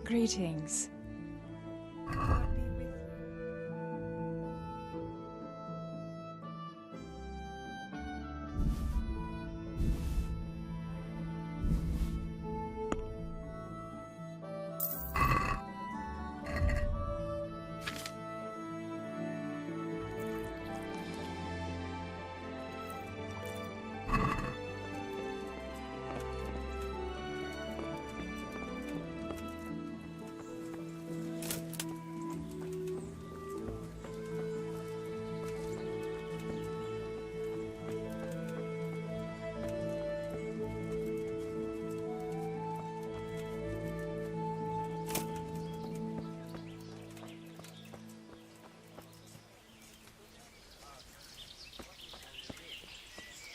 Greetings. God be with you.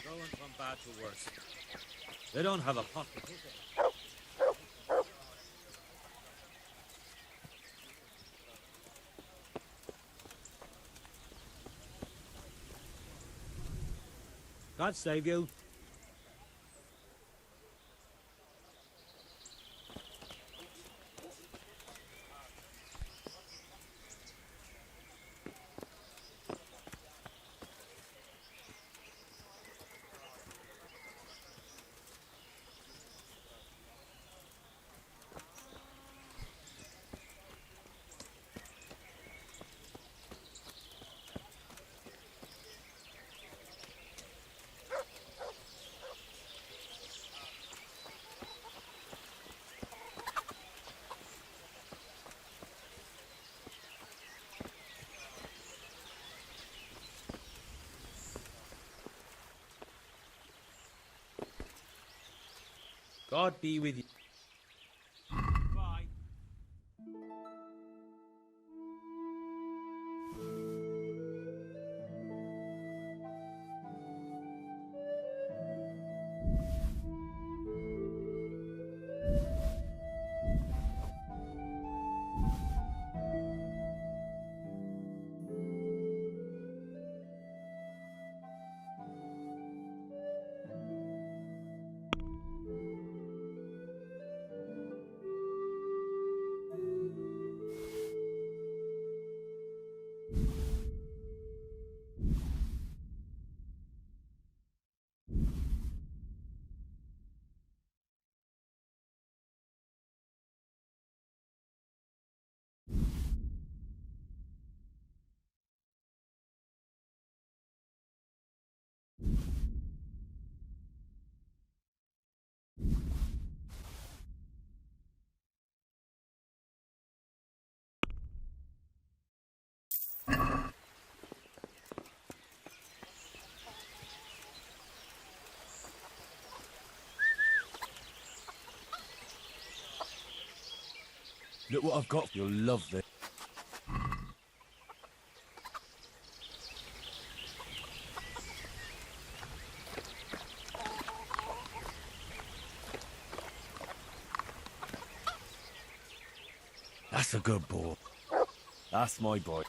Going from bad to worse. They don't have a pot to cook it. God save you. God be with you. Bye. Look what I've got. You'll love this. That's a good boy. That's my boy.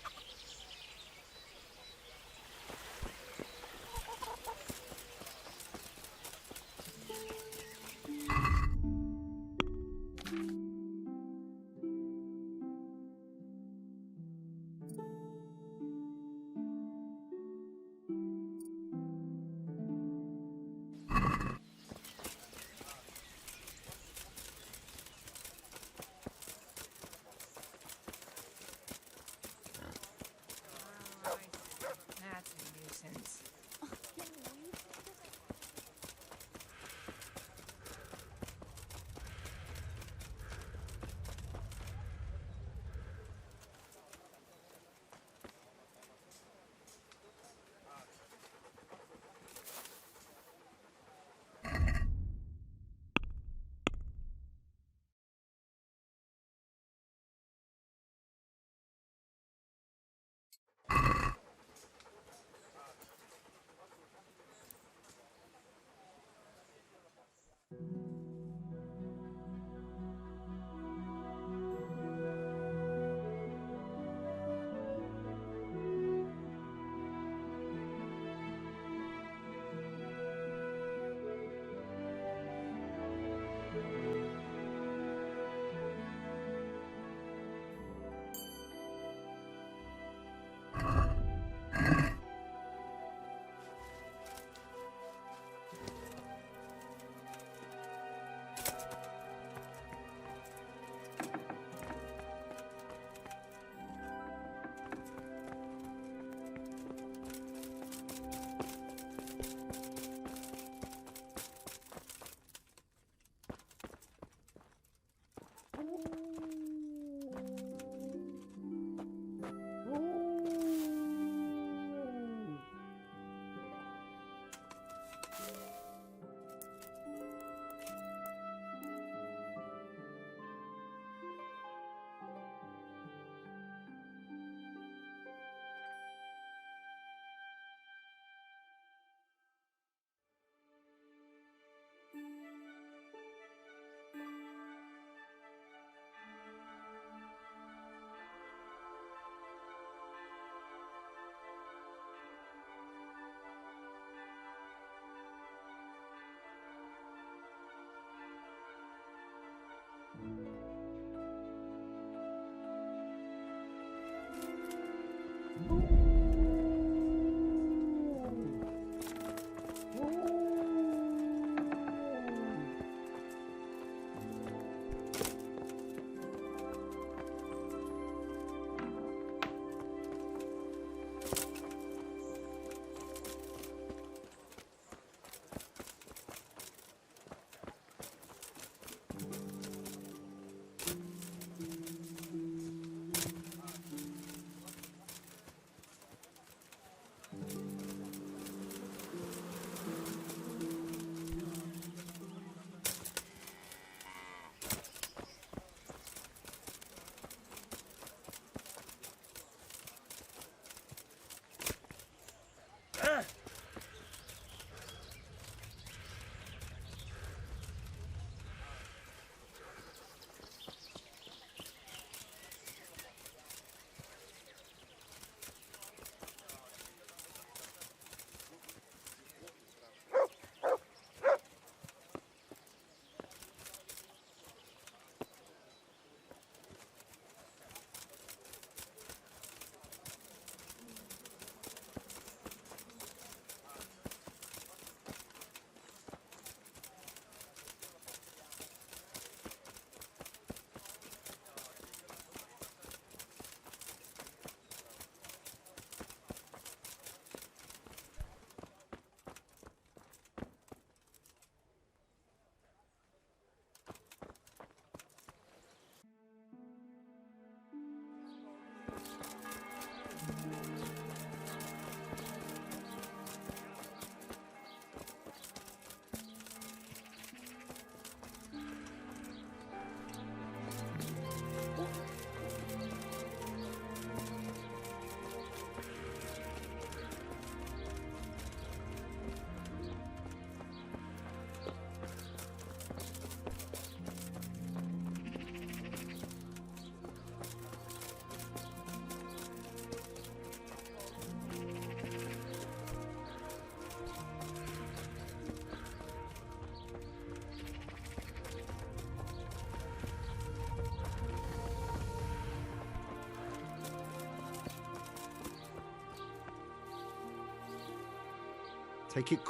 Take it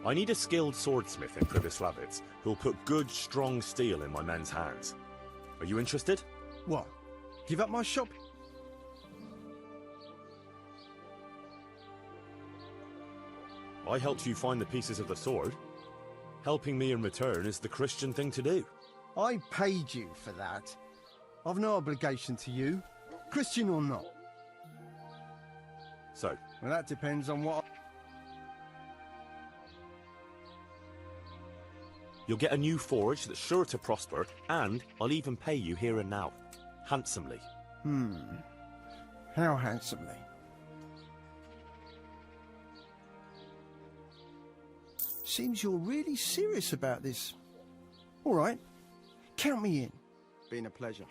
I need a skilled swordsmith in Pribyslavitz who'll put good, strong steel in my men's hands. Are you interested? What? Give up my shop? I helped you find the pieces of the sword. Helping me in return is the Christian thing to do. I paid you for that. I've no obligation to you, Christian or not. So, Well, that depends on what... you'll get a new forge that's sure to prosper, and I'll even pay you here and now. Handsomely. How handsomely? Seems you're really serious about this. All right, count me in. Been a pleasure.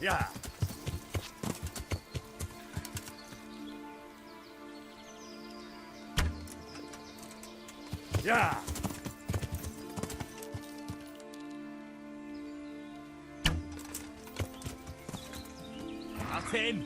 Yeah. Yeah. Martin.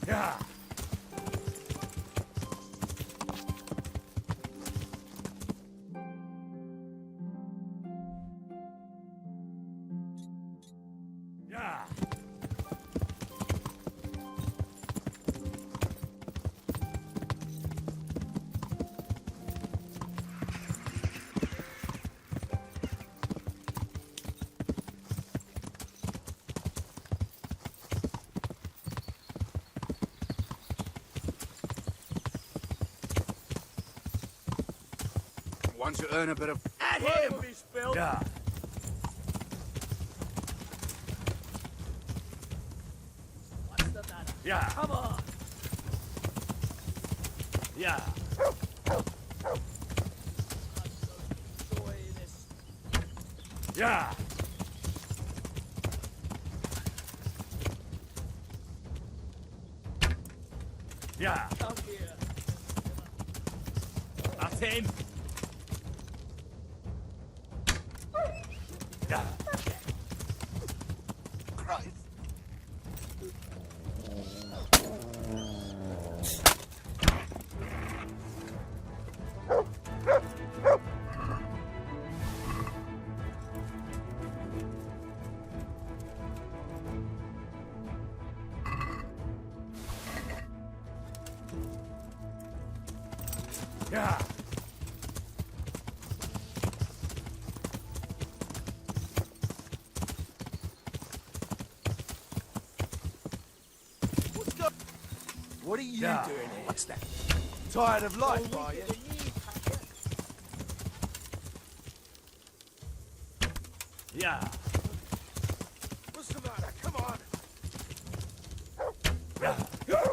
Yeah. Yeah. Once you earn a bit of... At him! Yeah. What's the matter? Yeah. Come on! Yeah. Enjoy this. Yeah. Yeah. Come here. That's him. Yeah. Christ. Yeah. What are you Yeah. doing here? What's that? Tired of life, are you? Yeah. What's the matter? Come on. Yeah. Yeah.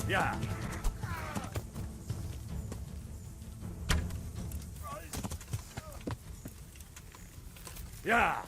Yeah. Yeah.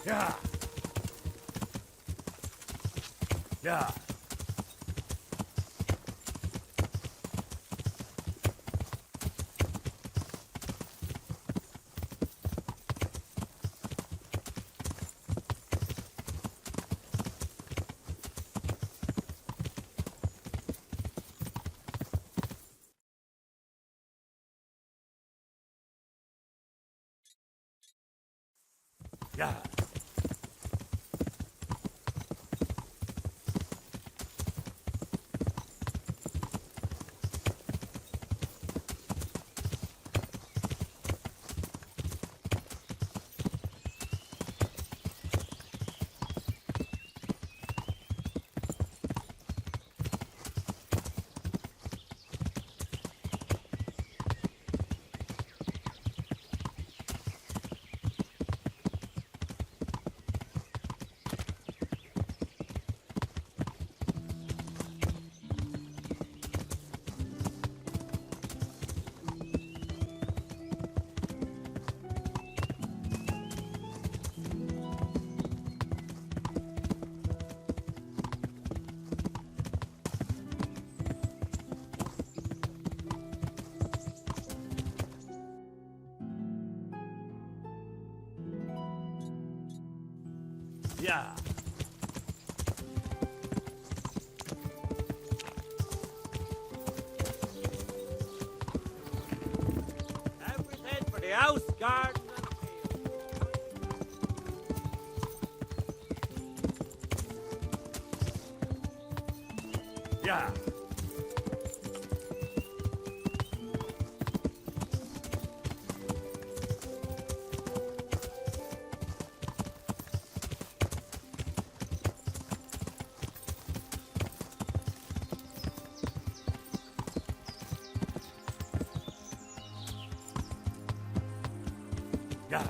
Yeah. Yeah. Yeah. Yeah. house, garden, and field. Yeah. Yeah.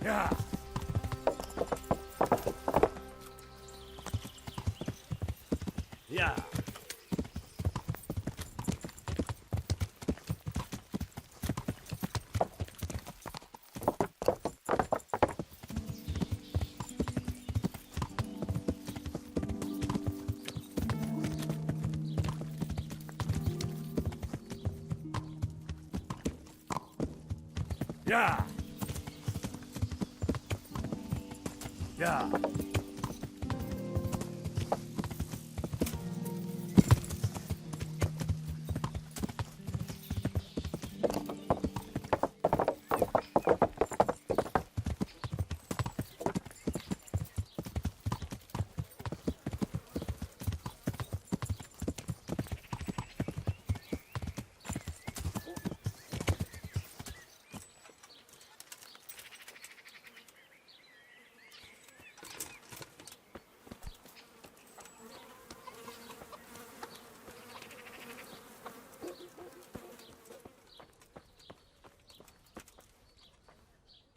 Yeah. Yeah. Yeah. Yeah.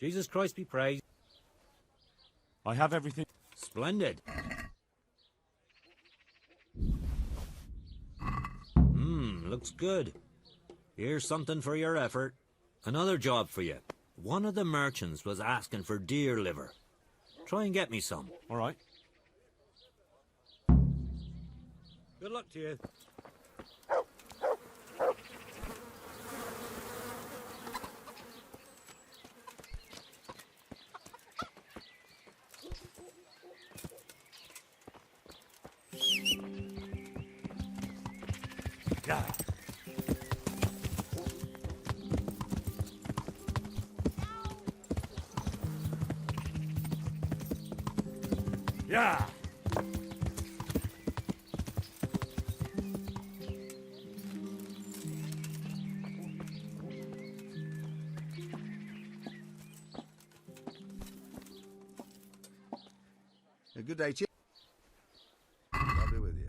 Jesus Christ be praised. I have everything. Splendid. Looks good. Here's something for your effort. Another job for you. One of the merchants was asking for deer liver. Try and get me some. All right. Good luck to you. Yeah. Yeah. A good day, Chip. I'll be with you.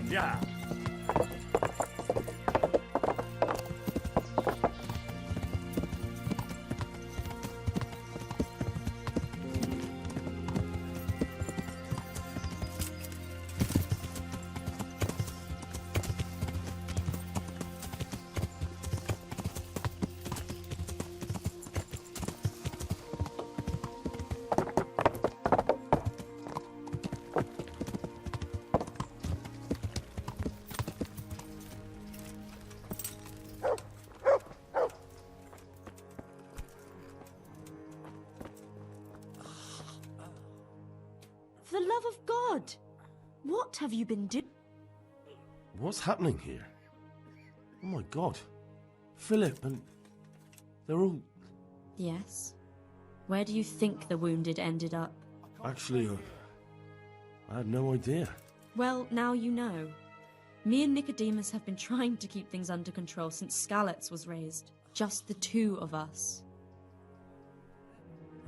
Yeah. For the love of God! What have you been doing? What's happening here? Oh my god. Philip and... they're all... Yes. Where do you think the wounded ended up? Actually, I had no idea. Well, now you know. Me and Nicodemus have been trying to keep things under control since Skalitz was raised. Just the two of us.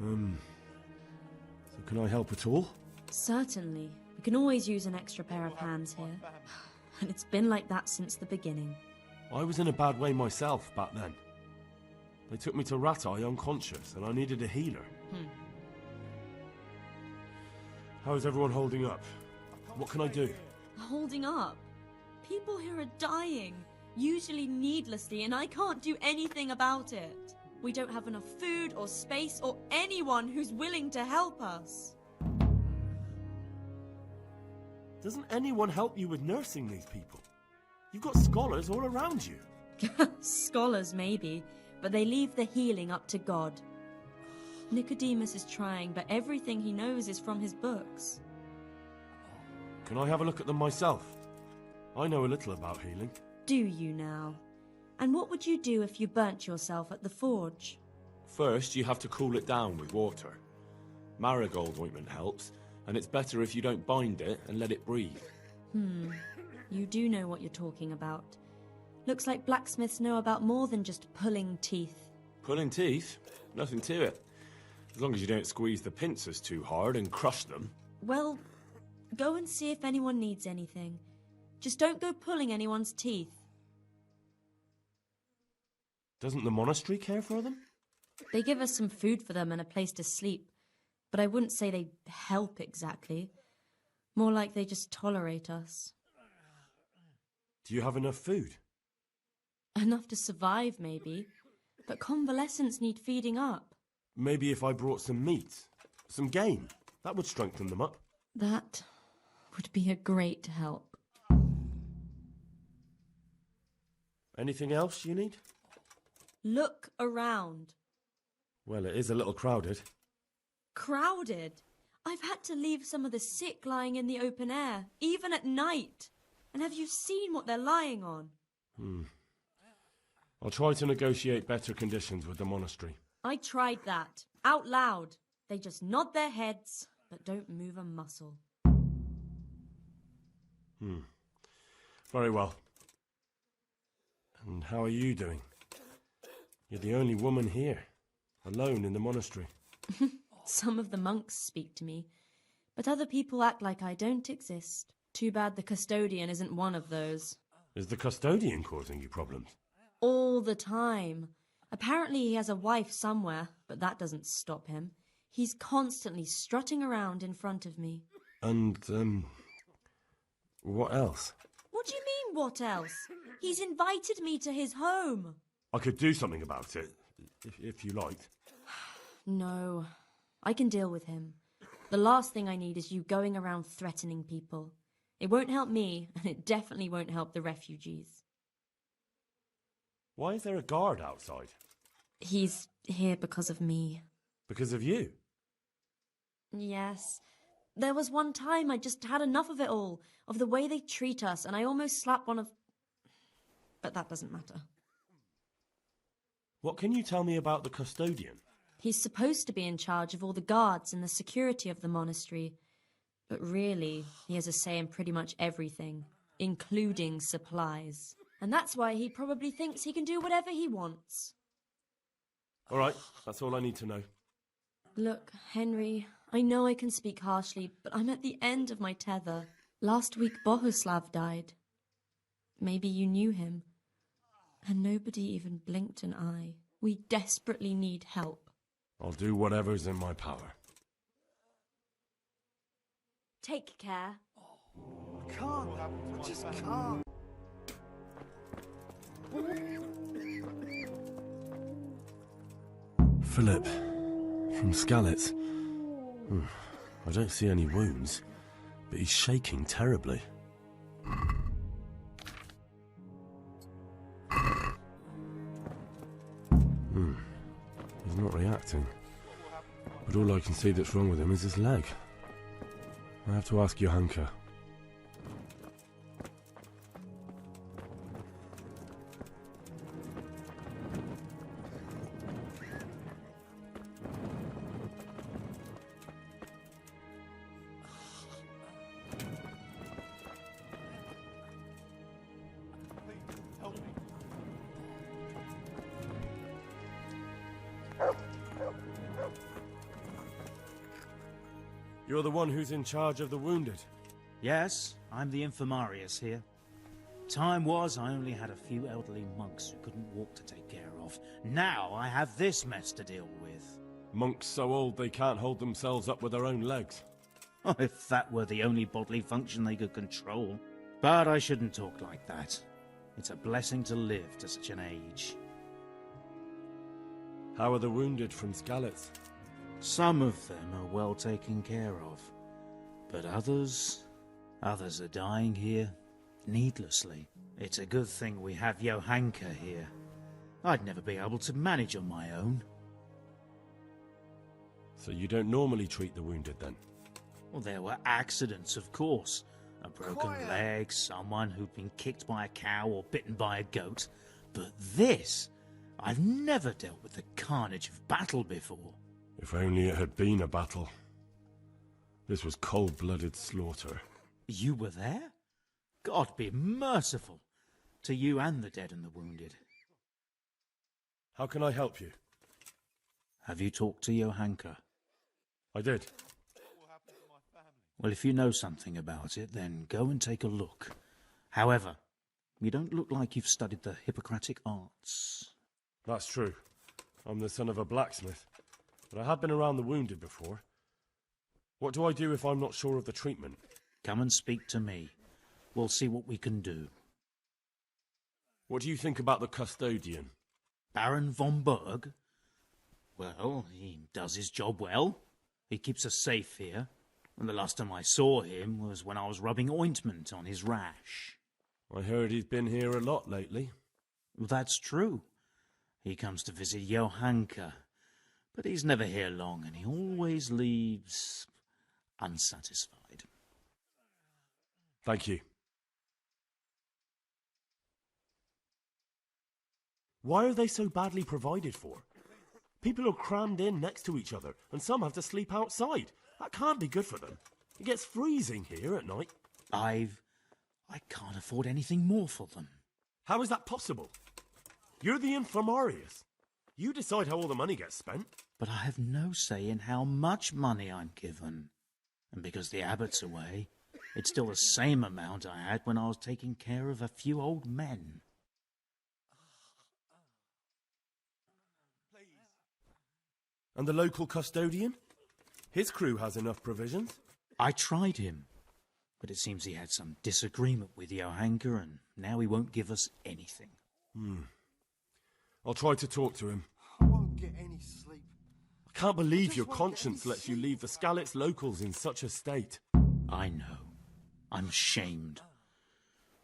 So can I help at all? Certainly. We can always use an extra pair of hands here. And it's been like that since the beginning. I was in a bad way myself back then. They took me to Ratai unconscious, and I needed a healer. How's everyone holding up? What can I do? Holding up? People here are dying, usually needlessly, and I can't do anything about it. We don't have enough food or space or anyone who's willing to help us. Doesn't anyone help you with nursing these people? You've got scholars all around you. Scholars, maybe, but they leave the healing up to God. Nicodemus is trying, but everything he knows is from his books. Can I have a look at them myself? I know a little about healing. Do you now? And what would you do if you burnt yourself at the forge? First, you have to cool it down with water. Marigold ointment helps, and it's better if you don't bind it and let it breathe. You do know what you're talking about. Looks like blacksmiths know about more than just pulling teeth. Pulling teeth? Nothing to it. As long as you don't squeeze the pincers too hard and crush them. Well, go and see if anyone needs anything. Just don't go pulling anyone's teeth. Doesn't the monastery care for them? They give us some food for them and a place to sleep, but I wouldn't say they help exactly. More like they just tolerate us. Do you have enough food? Enough to survive, maybe, but convalescents need feeding up. Maybe if I brought some meat, some game, that would strengthen them up. That would be a great help. Anything else you need? Look around. Well, it is a little crowded. Crowded? I've had to leave some of the sick lying in the open air, even at night. And have you seen what they're lying on? I'll try to negotiate better conditions with the monastery. I tried that, out loud. They just nod their heads, but don't move a muscle. Very well. And how are you doing? You're the only woman here, alone in the monastery. Some of the monks speak to me, but other people act like I don't exist. Too bad the Custodian isn't one of those. Is the Custodian causing you problems? All the time. Apparently he has a wife somewhere, but that doesn't stop him. He's constantly strutting around in front of me. And, what else? What do you mean, what else? He's invited me to his home. I could do something about it, if you liked. No, I can deal with him. The last thing I need is you going around threatening people. It won't help me, and it definitely won't help the refugees. Why is there a guard outside? He's here because of me. Because of you? Yes. There was one time I just had enough of it all, of the way they treat us, and I almost slapped one of... But that doesn't matter. What can you tell me about the Custodian? He's supposed to be in charge of all the guards and the security of the monastery. But really, he has a say in pretty much everything, including supplies. And that's why he probably thinks he can do whatever he wants. All right, that's all I need to know. Look, Henry, I know I can speak harshly, but I'm at the end of my tether. Last week Bohuslav died. Maybe you knew him. And nobody even blinked an eye. We desperately need help. I'll do whatever's in my power. Take care. Can't. I just can't. Philip, from Skalitz. I don't see any wounds, but he's shaking terribly. He's not reacting. But all I can see that's wrong with him is his leg. I have to ask Johanka. You're the one who's in charge of the wounded. Yes, I'm the infirmarius here. Time was I only had a few elderly monks who couldn't walk to take care of. Now I have this mess to deal with. Monks so old they can't hold themselves up with their own legs. Oh, if that were the only bodily function they could control. But I shouldn't talk like that. It's a blessing to live to such an age. How are the wounded from Skalitz? Some of them are well taken care of. But others are dying here needlessly. It's a good thing we have Johanka here. I'd never be able to manage on my own. So you don't normally treat the wounded then? Well, there were accidents, of course. A broken leg, someone who'd been kicked by a cow or bitten by a goat. But this, I've never dealt with the carnage of battle before. If only it had been a battle. This was cold-blooded slaughter. You were there? God be merciful to you and the dead and the wounded. How can I help you? Have you talked to Johanka? I did. Well, if you know something about it, then go and take a look. However, you don't look like you've studied the Hippocratic arts. That's true. I'm the son of a blacksmith. But I have been around the wounded before. What do I do if I'm not sure of the treatment? Come and speak to me. We'll see what we can do. What do you think about the Custodian? Baron von Berg? Well, he does his job well. He keeps us safe here. And the last time I saw him was when I was rubbing ointment on his rash. I heard he's been here a lot lately. That's true. He comes to visit Johanka. But he's never here long, and he always leaves unsatisfied. Thank you. Why are they so badly provided for? People are crammed in next to each other, and some have to sleep outside. That can't be good for them. It gets freezing here at night. I can't afford anything more for them. How is that possible? You're the infirmarius. You decide how all the money gets spent. But I have no say in how much money I'm given. And because the abbot's away, it's still the same amount I had when I was taking care of a few old men. And the local custodian? His crew has enough provisions. I tried him, but it seems he had some disagreement with Johanka, and now he won't give us anything. I'll try to talk to him. I won't get any sleep. I can't believe your conscience lets you leave the Skalitz locals in such a state. I know. I'm ashamed.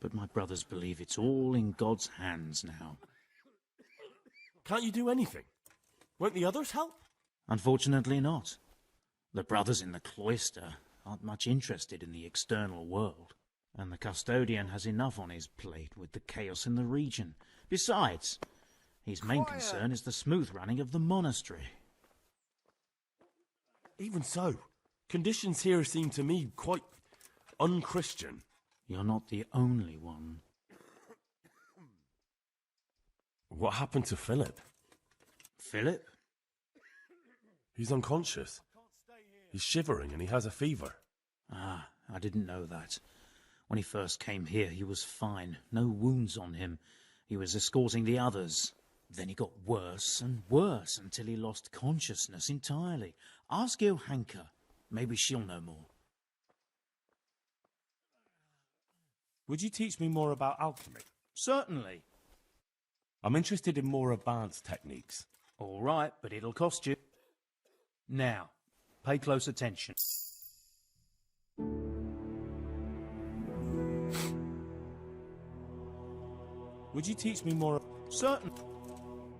But my brothers believe it's all in God's hands now. Can't you do anything? Won't the others help? Unfortunately not. The brothers in the cloister aren't much interested in the external world, and the custodian has enough on his plate with the chaos in the region. Besides, his main concern is the smooth running of the monastery. Even so, conditions here seem to me quite unchristian. You're not the only one. What happened to Philip? Philip? He's unconscious. He's shivering and he has a fever. Ah, I didn't know that. When he first came here, he was fine. No wounds on him. He was escorting the others. Then he got worse and worse until he lost consciousness entirely. Ask Johanka. Maybe she'll know more. Would you teach me more about alchemy? Certainly. I'm interested in more advanced techniques. All right, but it'll cost you. Now, pay close attention. Would you teach me more? Certain.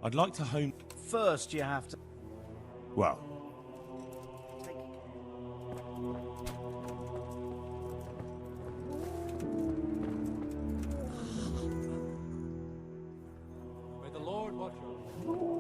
I'd like to hone... First, you have to... Well, May the Lord watch over you.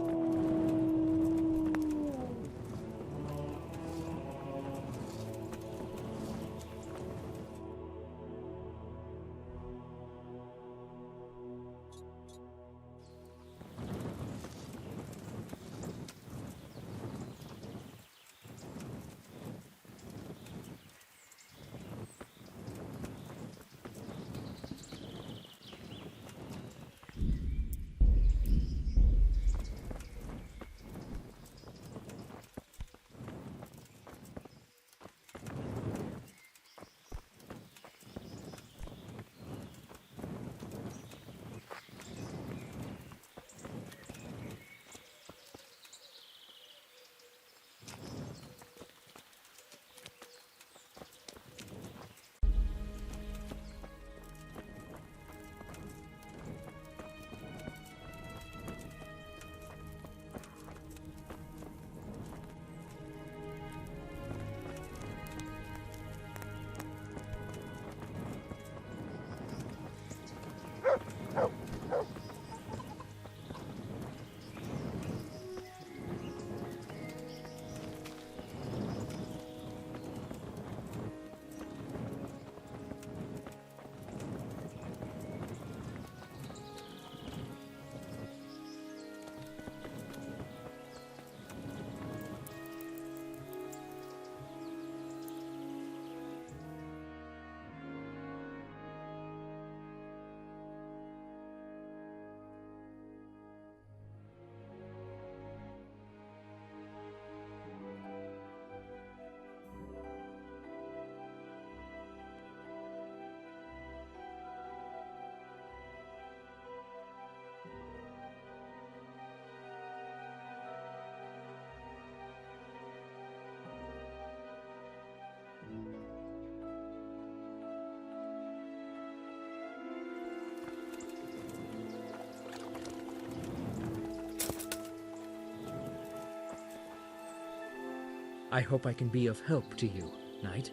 I hope I can be of help to you, Knight.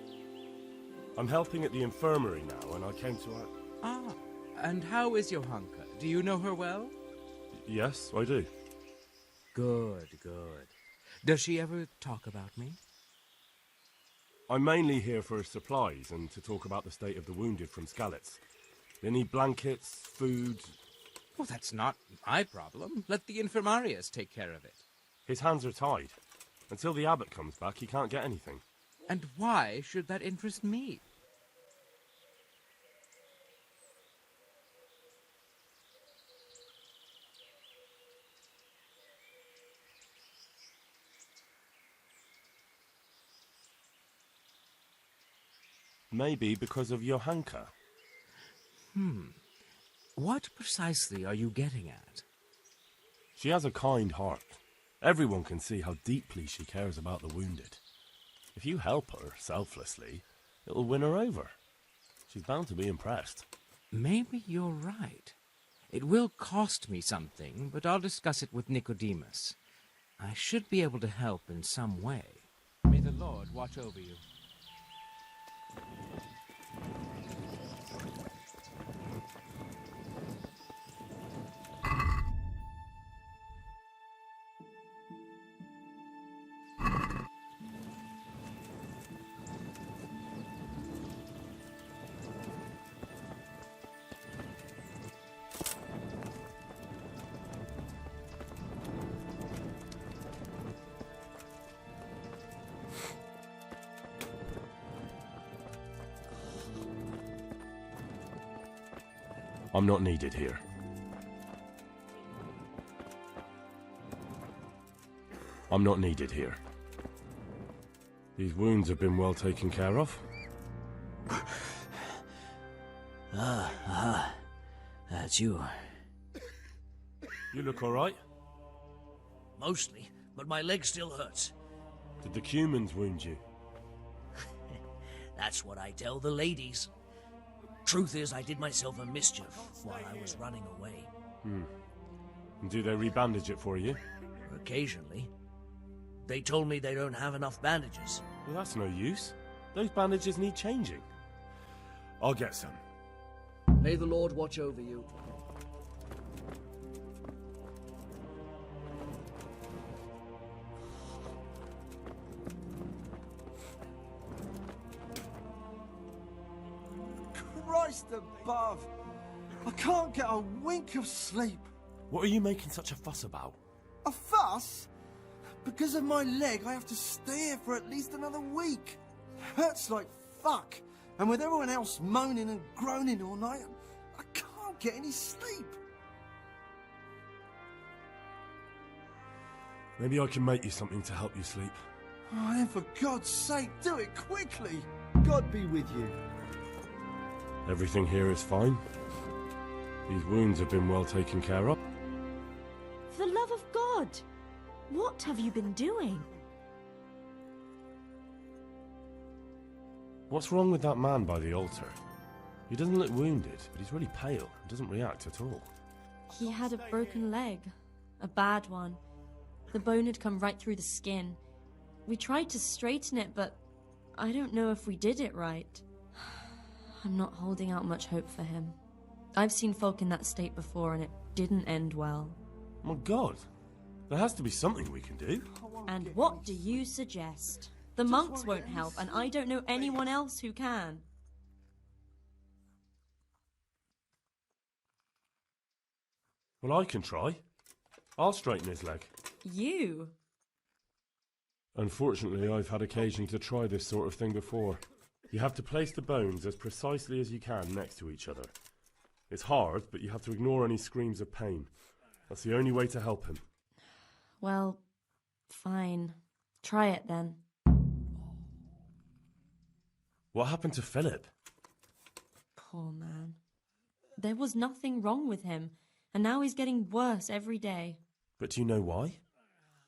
I'm helping at the infirmary now, and I came to... Ah, and how is Johanka? Do you know her well? Yes, I do. Good, good. Does she ever talk about me? I'm mainly here for supplies and to talk about the state of the wounded from Skalitz. They need blankets, food... Well, that's not my problem. Let the infirmarius take care of it. His hands are tied. Until the abbot comes back, he can't get anything. And why should that interest me? Maybe because of Johanka. What precisely are you getting at? She has a kind heart. Everyone can see how deeply she cares about the wounded. If you help her selflessly, it'll win her over. She's bound to be impressed. Maybe you're right. It will cost me something, but I'll discuss it with Nicodemus. I should be able to help in some way. May the Lord watch over you. I'm not needed here. I'm not needed here. These wounds have been well taken care of. That's you. You look alright? Mostly, but my leg still hurts. Did the Cumans wound you? That's what I tell the ladies. Truth is, I did myself a mischief while I was running away. And do they rebandage it for you? Occasionally. They told me they don't have enough bandages. Well, that's no use. Those bandages need changing. I'll get some. May the Lord watch over you. Christ above! I can't get a wink of sleep. What are you making such a fuss about? A fuss? Because of my leg, I have to stay here for at least another week. Hurts like fuck. And with everyone else moaning and groaning all night, I can't get any sleep. Maybe I can make you something to help you sleep. Oh, then for God's sake, do it quickly. God be with you. Everything here is fine. These wounds have been well taken care of. For the love of God! What have you been doing? What's wrong with that man by the altar? He doesn't look wounded, but he's really pale and doesn't react at all. He had a broken leg. A bad one. The bone had come right through the skin. We tried to straighten it, but I don't know if we did it right. I'm not holding out much hope for him. I've seen folk in that state before, and it didn't end well. My God! There has to be something we can do. And what do you suggest? The monks won't help, and I don't know anyone else who can. Well, I can try. I'll straighten his leg. You? Unfortunately, I've had occasion to try this sort of thing before. You have to place the bones as precisely as you can next to each other. It's hard, but you have to ignore any screams of pain. That's the only way to help him. Well, fine. Try it then. What happened to Philip? Poor man. There was nothing wrong with him, and now he's getting worse every day. But do you know why?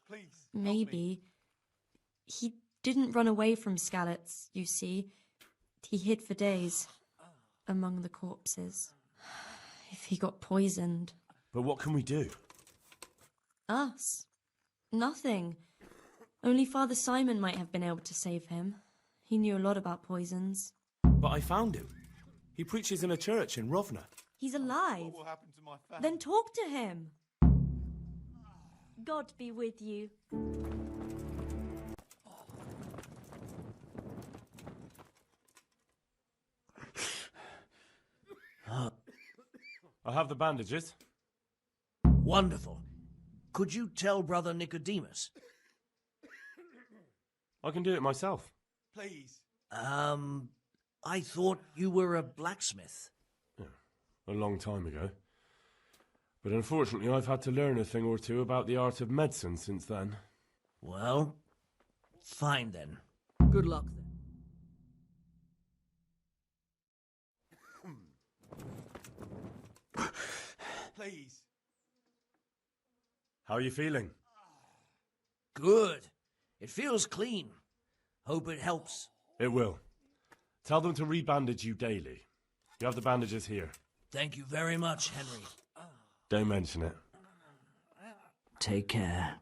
Please. Maybe. He didn't run away from Skalitz, you see. He hid for days among the corpses. If he got poisoned. But what can we do? Us? Nothing. Only Father Simon might have been able to save him. He knew a lot about poisons. But I found him. He preaches in a church in Rovna. He's alive. What will happen to my family? Then talk to him. God be with you. I have the bandages. Wonderful. Could you tell Brother Nicodemus? I can do it myself. Please. I thought you were a blacksmith. A long time ago. But unfortunately, I've had to learn a thing or two about the art of medicine since then. Well, fine then. Good luck then. Please. How are you feeling? Good. It feels clean. Hope it helps. It will. Tell them to rebandage you daily. You have the bandages here. Thank you very much, Henry. Don't mention it. Take care.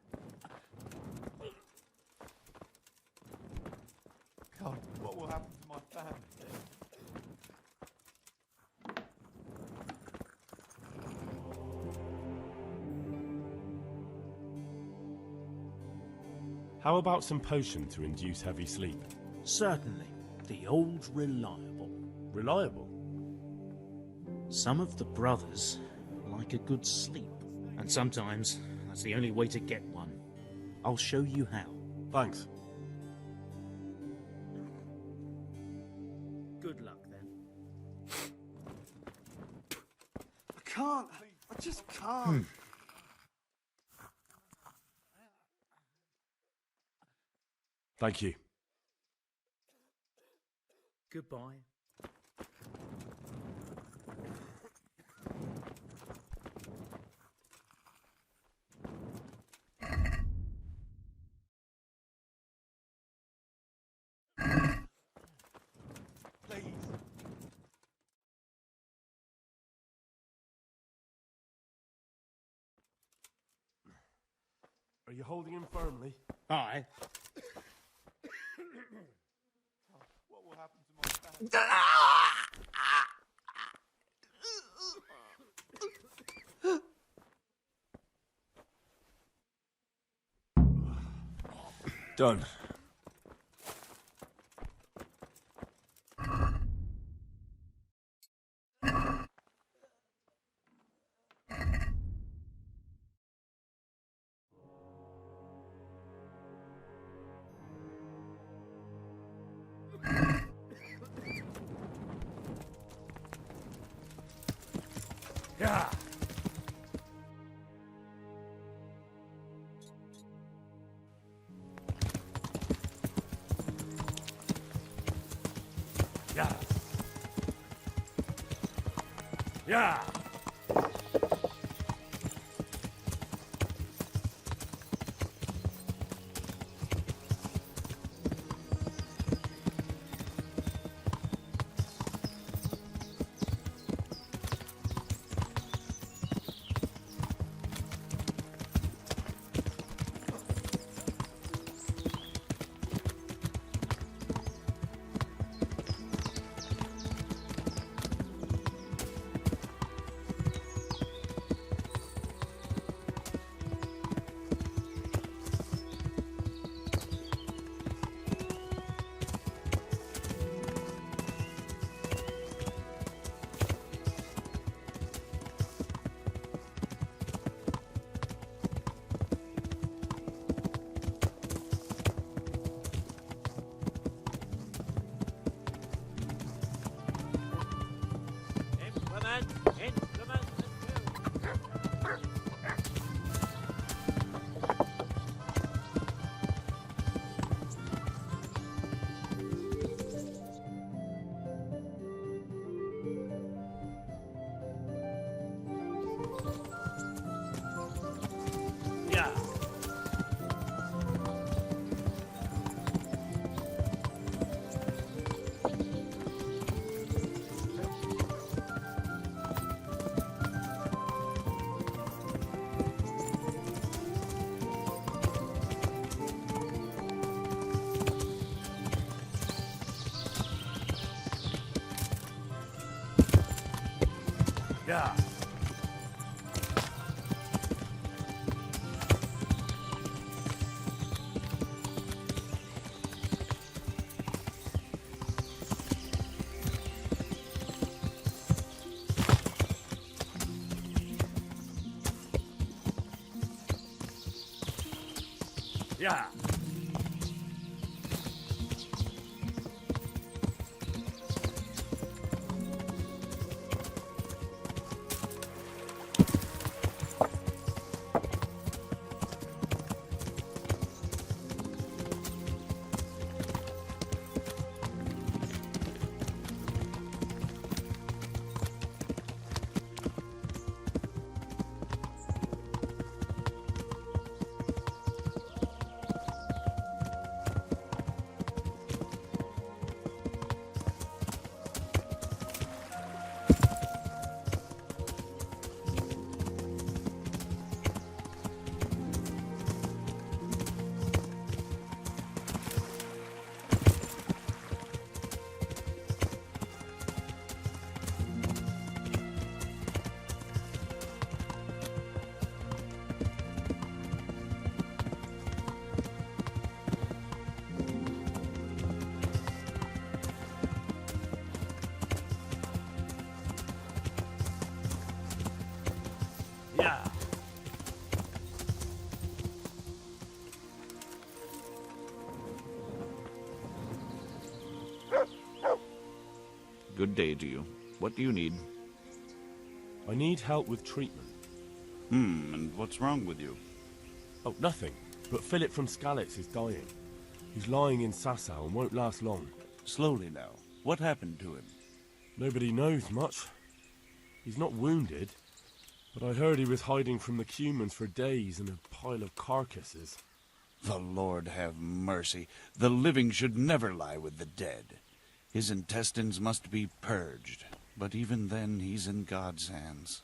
God, what will happen to my family? How about some potion to induce heavy sleep? Certainly. The old reliable. Reliable? Some of the brothers like a good sleep, and sometimes that's the only way to get one. I'll show you how. Thanks. Good luck, then. can't. I just can't. Thank you. Goodbye. Please. Are you holding him firmly? Aye. What will happen to my family? Done. Yeah. Yeah. Yeah. Yeah. Yeah. Good day to you. What do you need? I need help with treatment. And what's wrong with you? Oh, nothing. But Philip from Skalitz is dying. He's lying in Sasau and won't last long. Slowly now. What happened to him? Nobody knows much. He's not wounded, but I heard he was hiding from the Cumans for days in a pile of carcasses. The Lord have mercy. The living should never lie with the dead. His intestines must be purged, but even then he's in God's hands.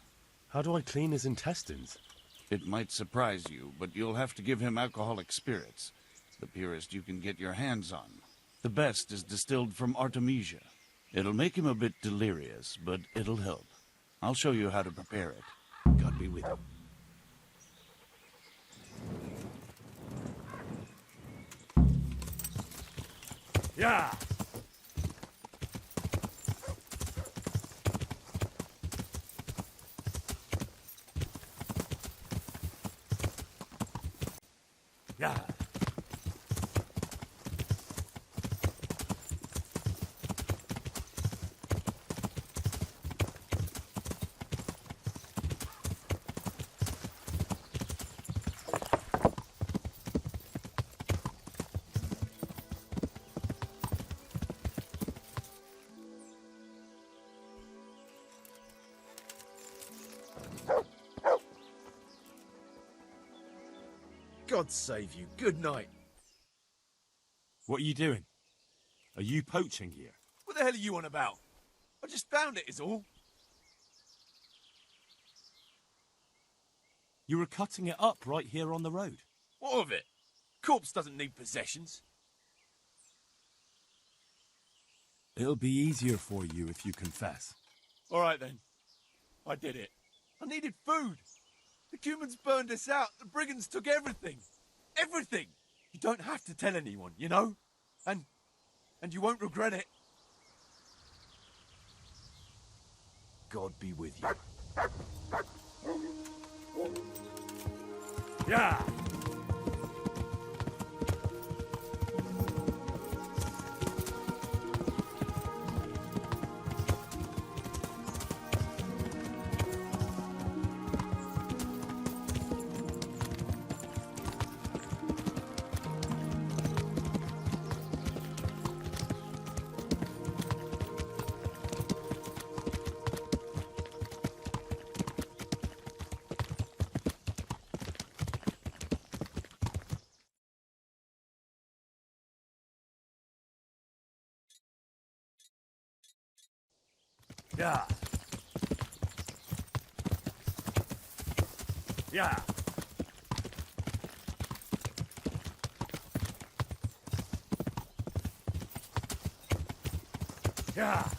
How do I clean his intestines? It might surprise you, but you'll have to give him alcoholic spirits. The purest you can get your hands on. The best is distilled from Artemisia. It'll make him a bit delirious, but it'll help. I'll show you how to prepare it. God be with you. Yeah! Yeah! God save you. Good night. What are you doing? Are you poaching here? What the hell are you on about? I just found it, is all. You were cutting it up right here on the road. What of it? Corpse doesn't need possessions. It'll be easier for you if you confess. All right, then. I did it. I needed food. The Cumans burned us out. The brigands took everything. Everything! You don't have to tell anyone, you know? And you won't regret it. God be with you. Yeah! Yeah. Yeah. Yeah.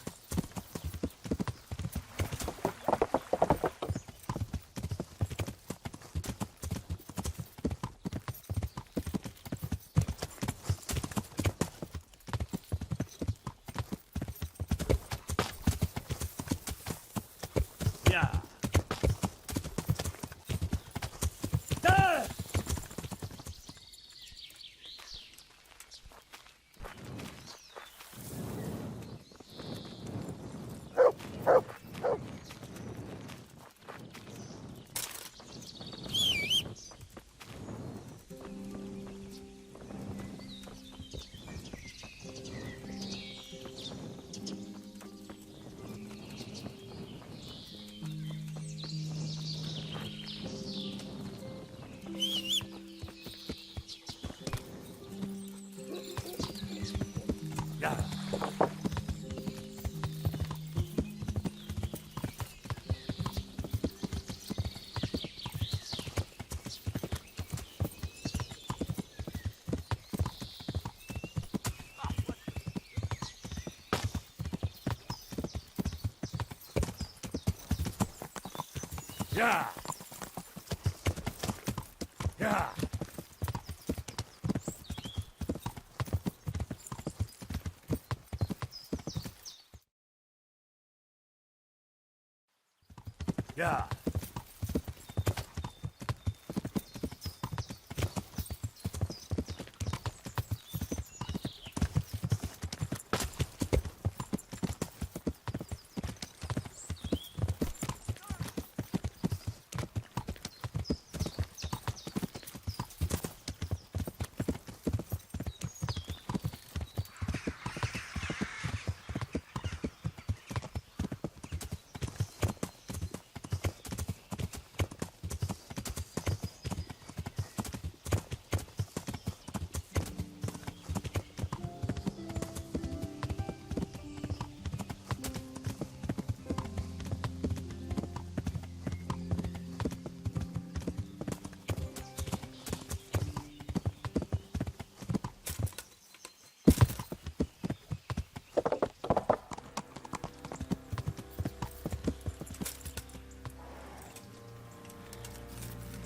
Yeah. Yeah. Yeah.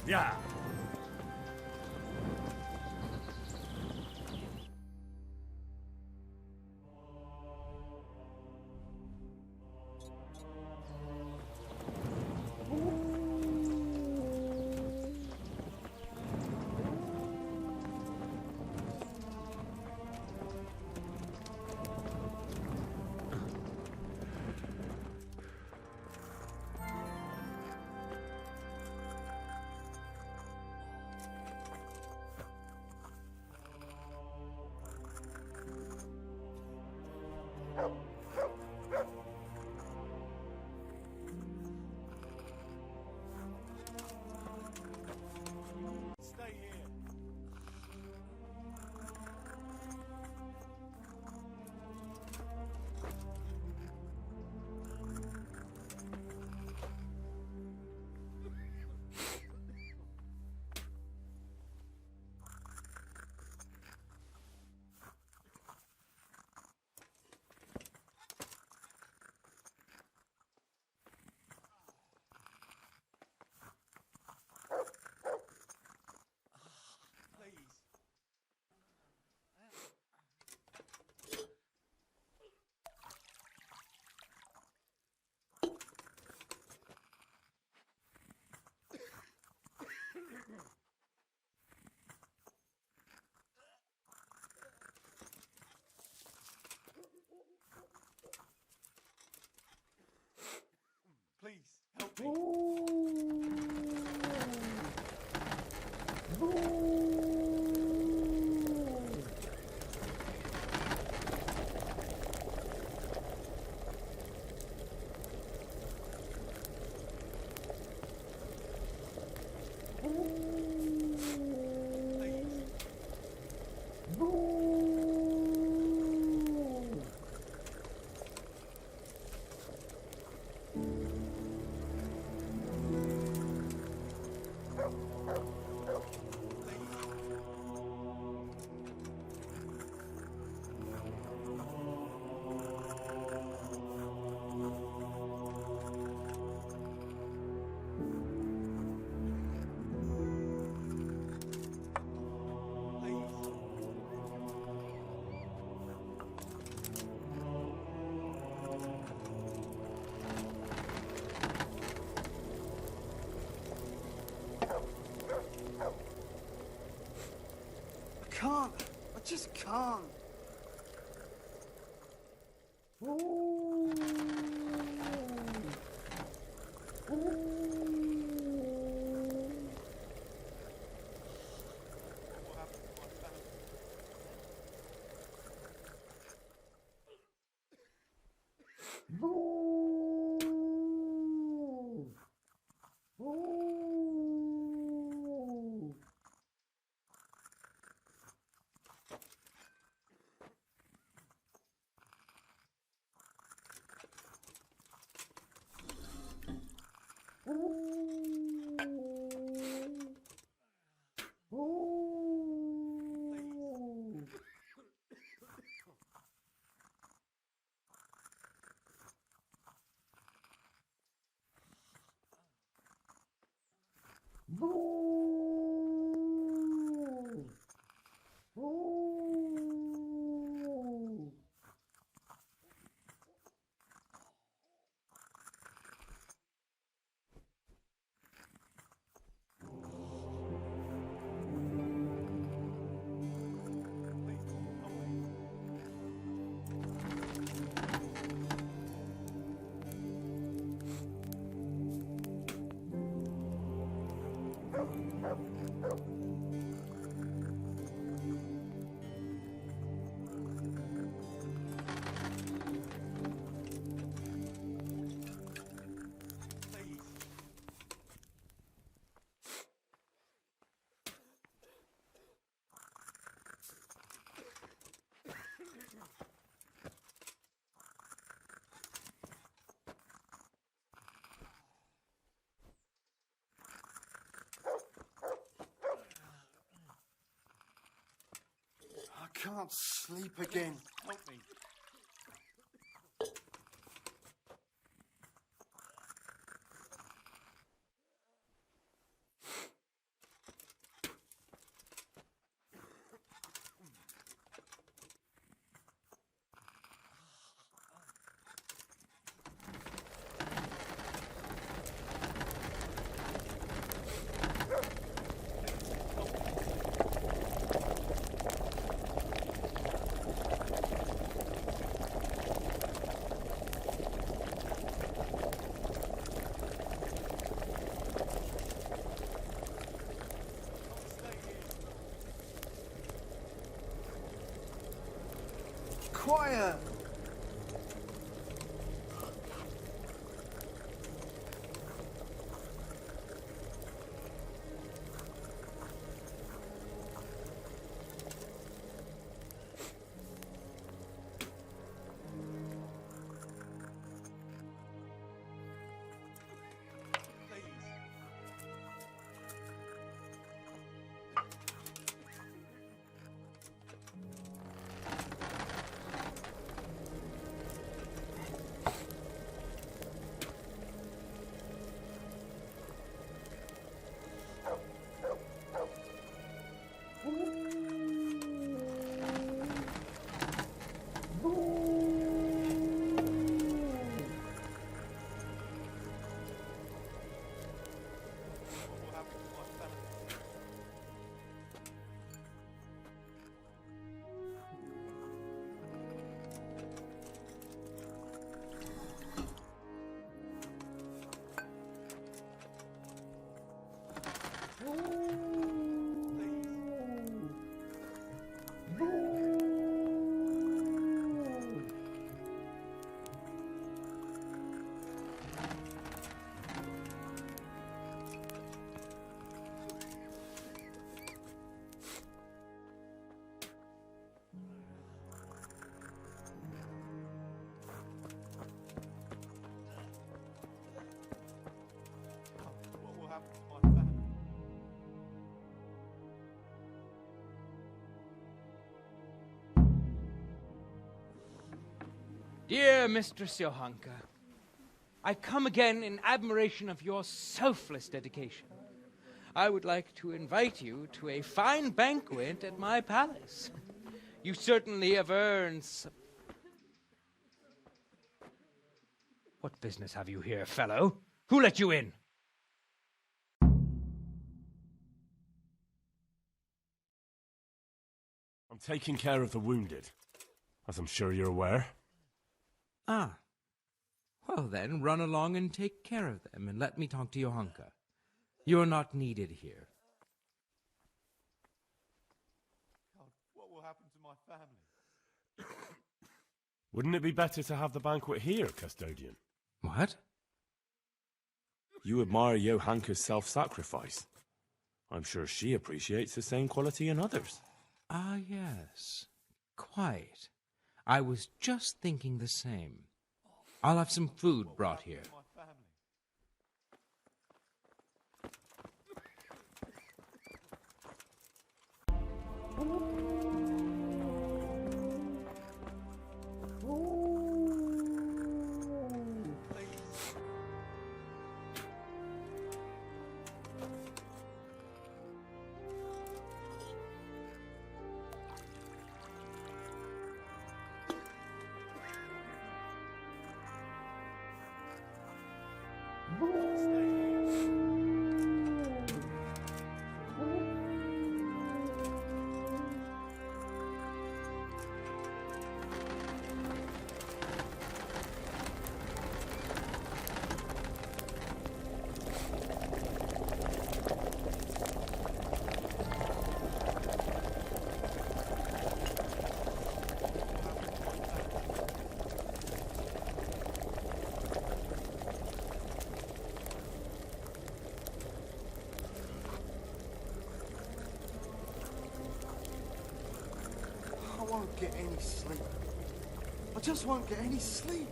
Yeah. Stay here. Please. Please, help me. Can't. I just can't. I can't sleep again. Help me. quiet. Dear Mistress Johanka, I come again in admiration of your selfless dedication. I would like to invite you to a fine banquet at my palace. You certainly have earned What business have you here, fellow? Who let you in? I'm taking care of the wounded, as I'm sure you're aware. Ah. Well then, run along and take care of them, and let me talk to Johanka. You're not needed here. God, what will happen to my family? Wouldn't it be better to have the banquet here, Custodian? What? You admire Johanka's self-sacrifice. I'm sure she appreciates the same quality in others. Ah, yes. Quite. I was just thinking the same. I'll have some food brought here. I won't get any sleep. I just won't get any sleep.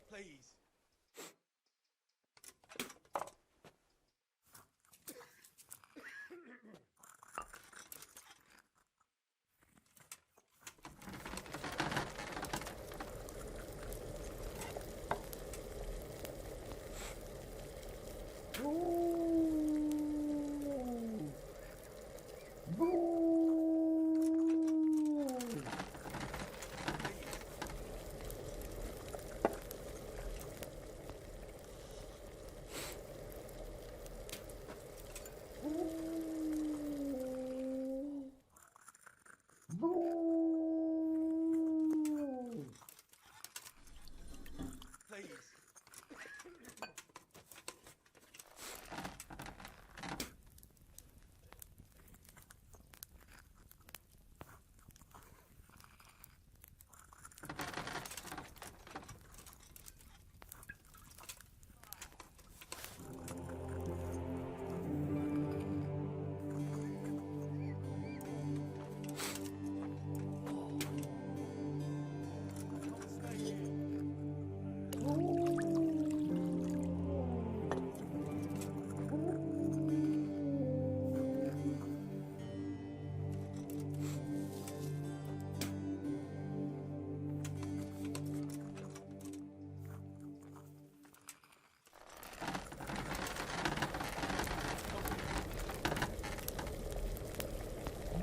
Please.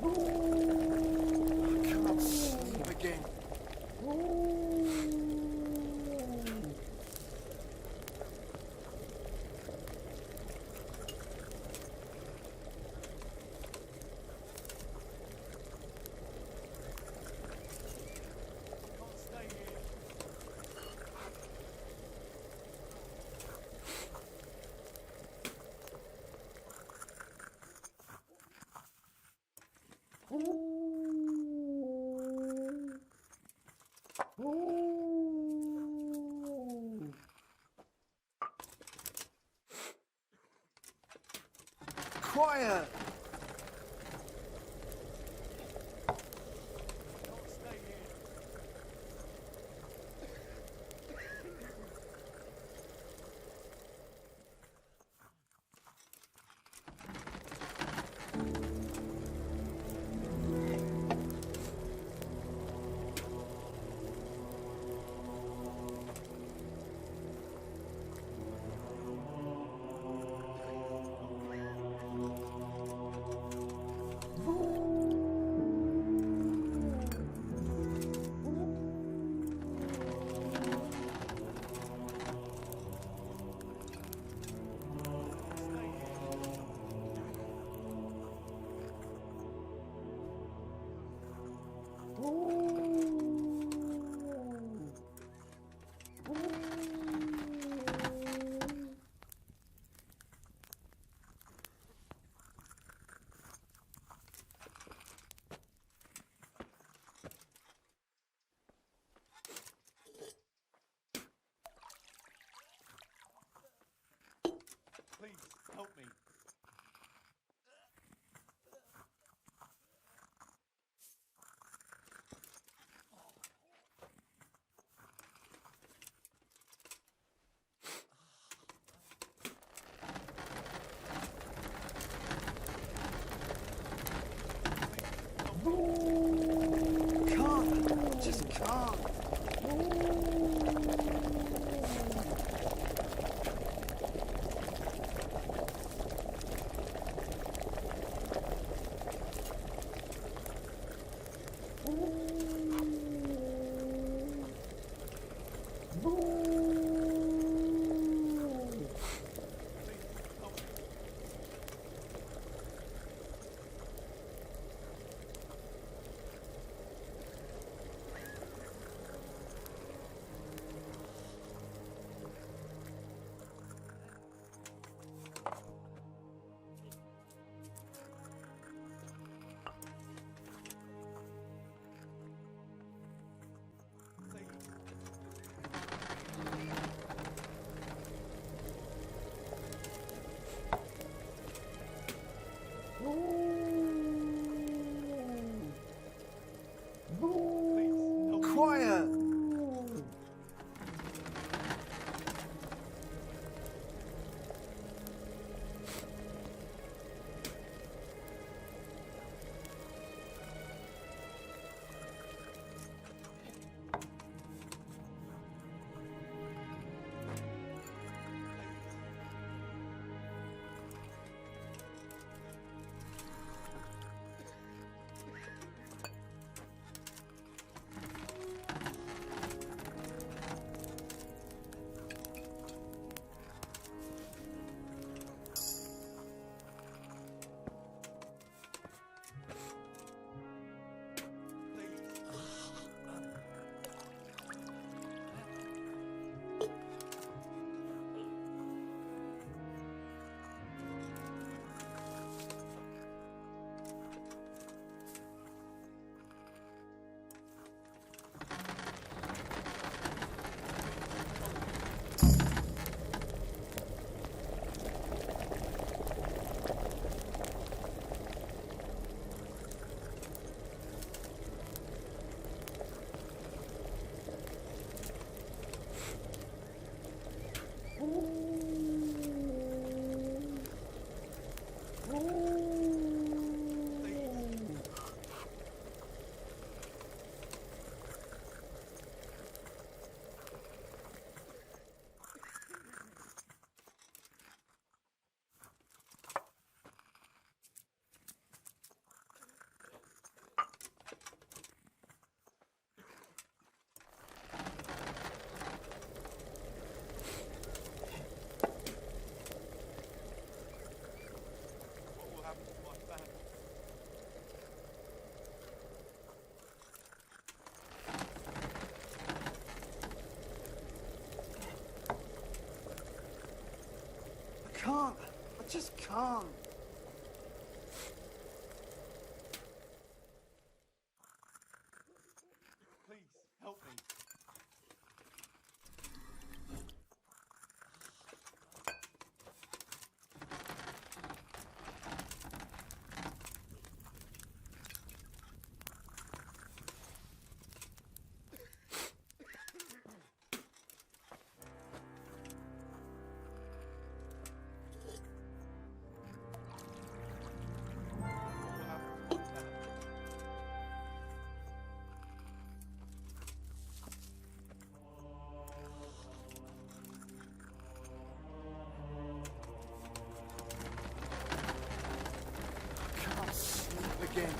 I can't sleep again. Quiet! Please, help me. Can't. Just can't. Quiet! can't. I just can't. Please, help me. Can't sleep again.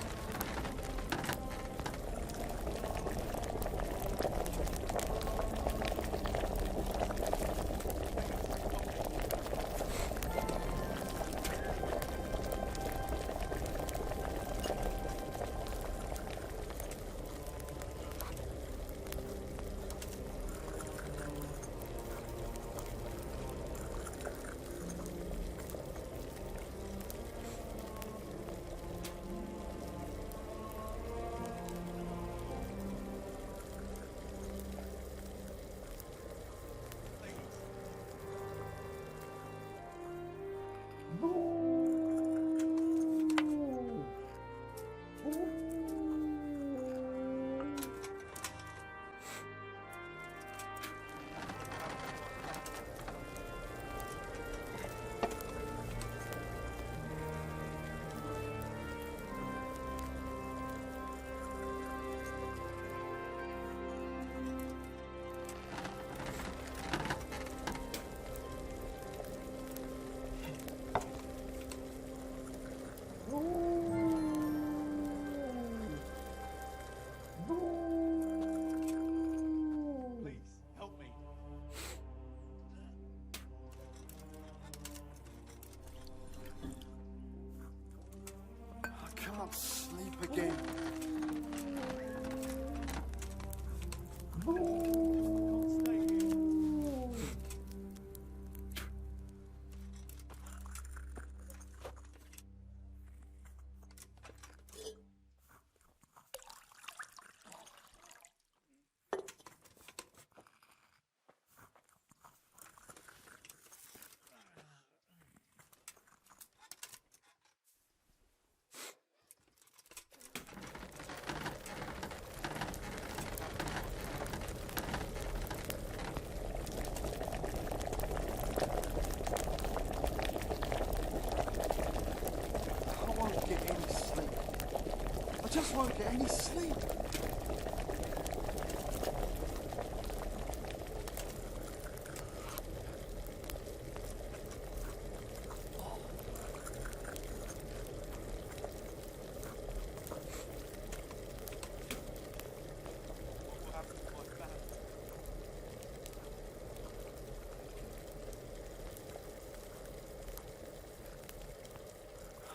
Please, help me. I can't sleep again. I won't get any sleep. I just won't get any sleep. What will happen to my family?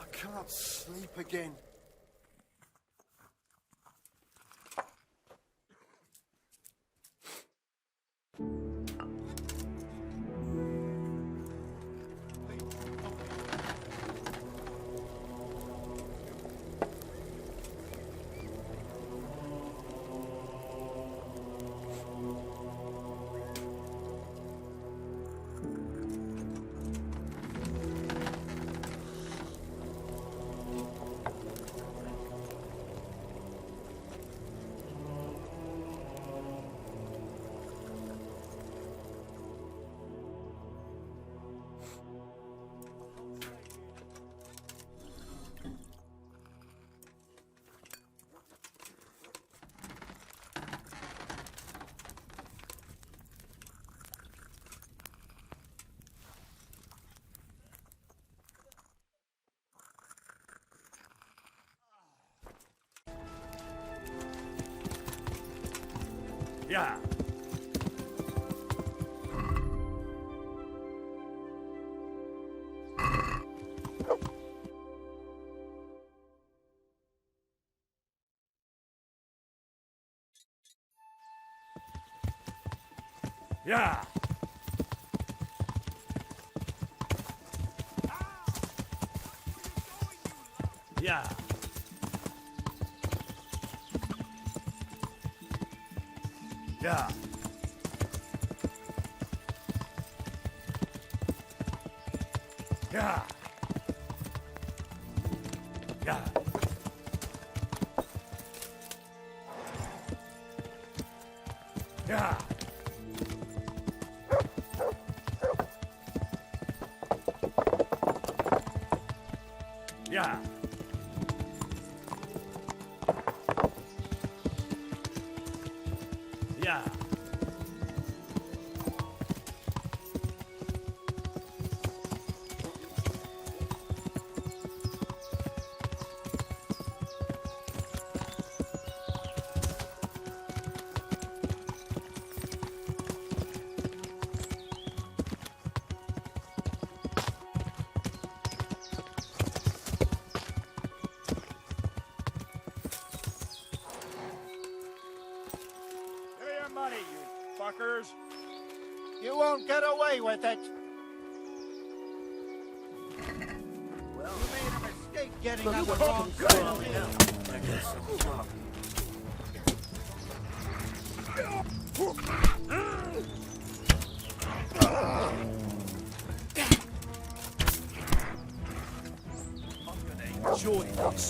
I can't sleep again. Yeah. Yeah. Yeah. Yeah. Yeah. Yeah. Yeah. Yeah. Yeah. Money, you fuckers. You won't get away with it. Well, you made a mistake getting look on the what wrong you side. got. I guess I'm wrong. I'm gonna enjoy this.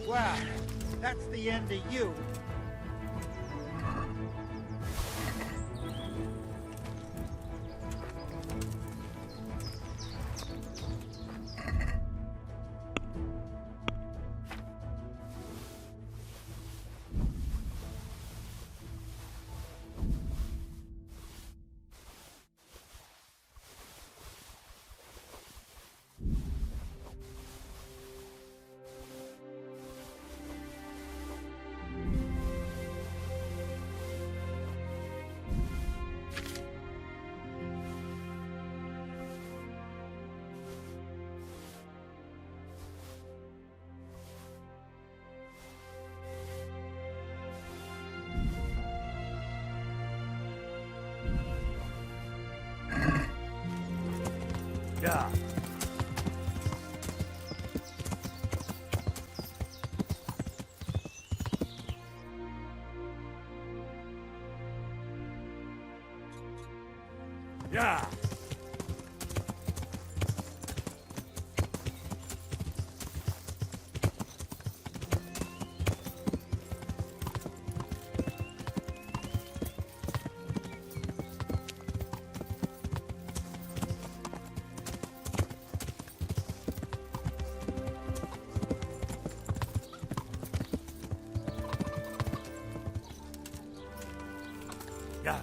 Well, that's the end of you. Yeah. Yeah. Yeah.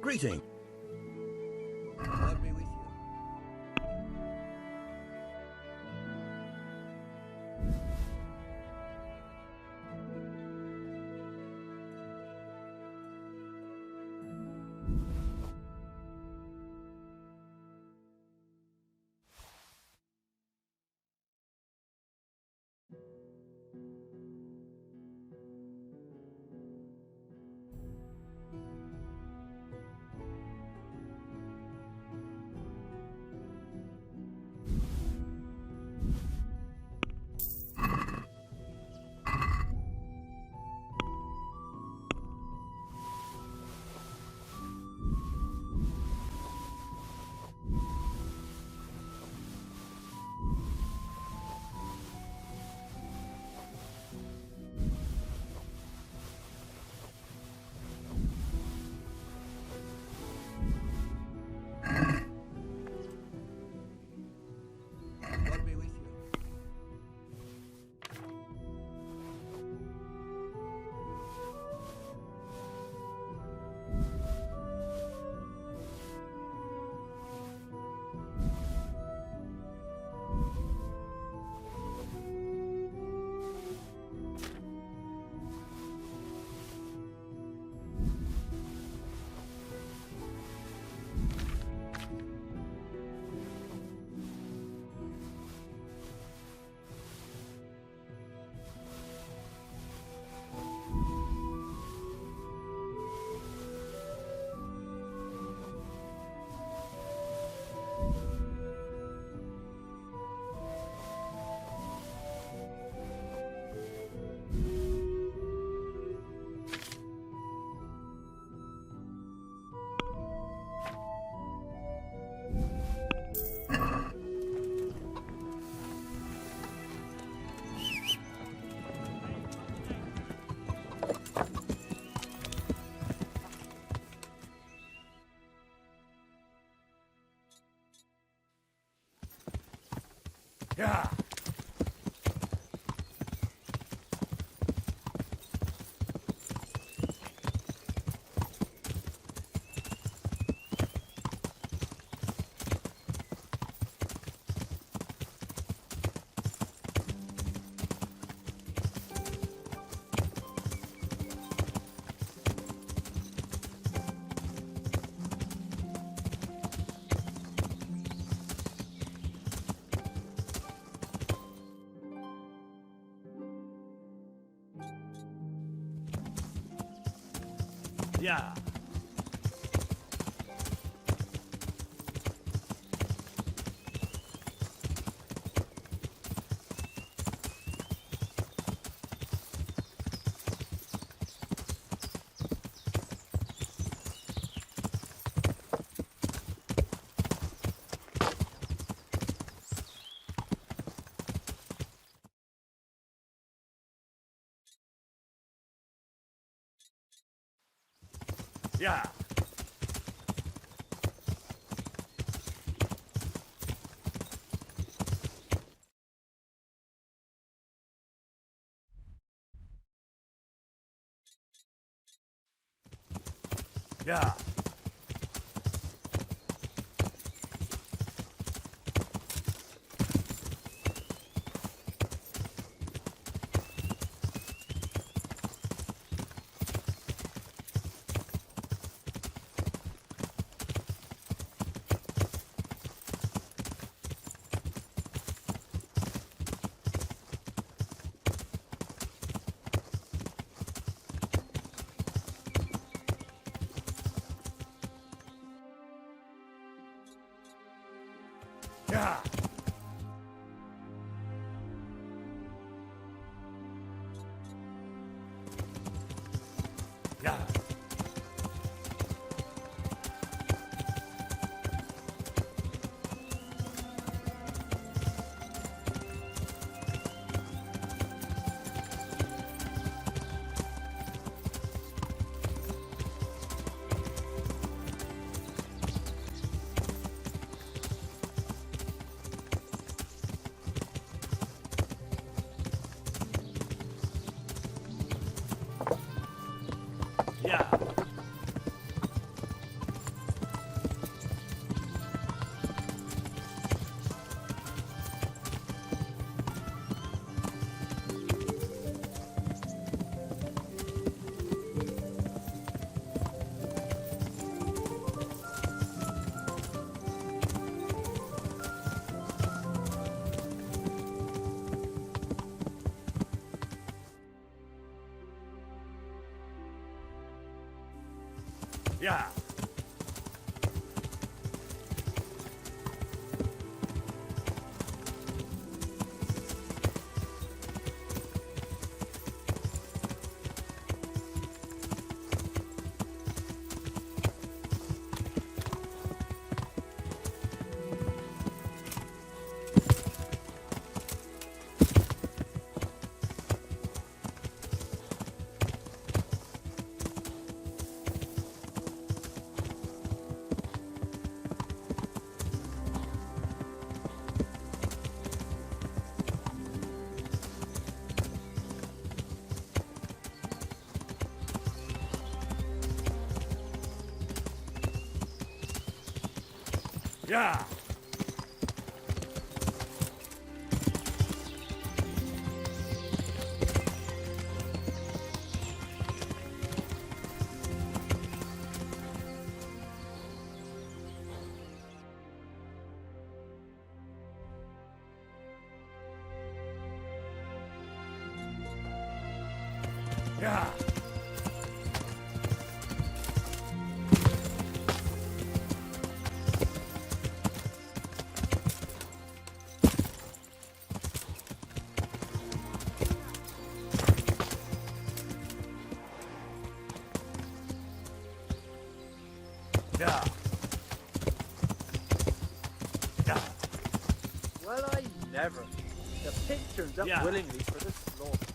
Greeting. Let me with you. Yeah. Yeah. Yeah. Yeah. Yeah. Yeah. Yeah. Yeah. Yeah. Yeah. Yeah. Yeah. Well, I never. The pig turns up Yeah. willingly for the slaughter.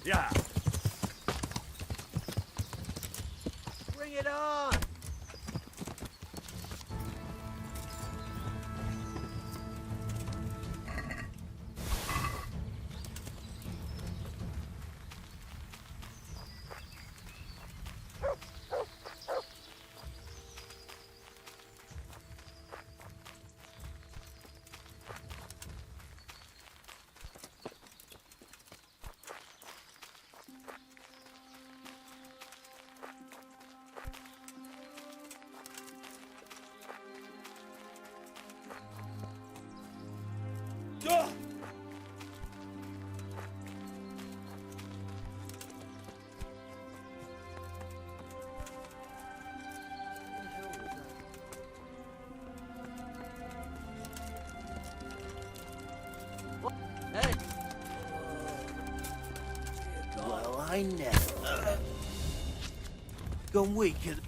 Yeah. Bring it on! I never. Gone weak and...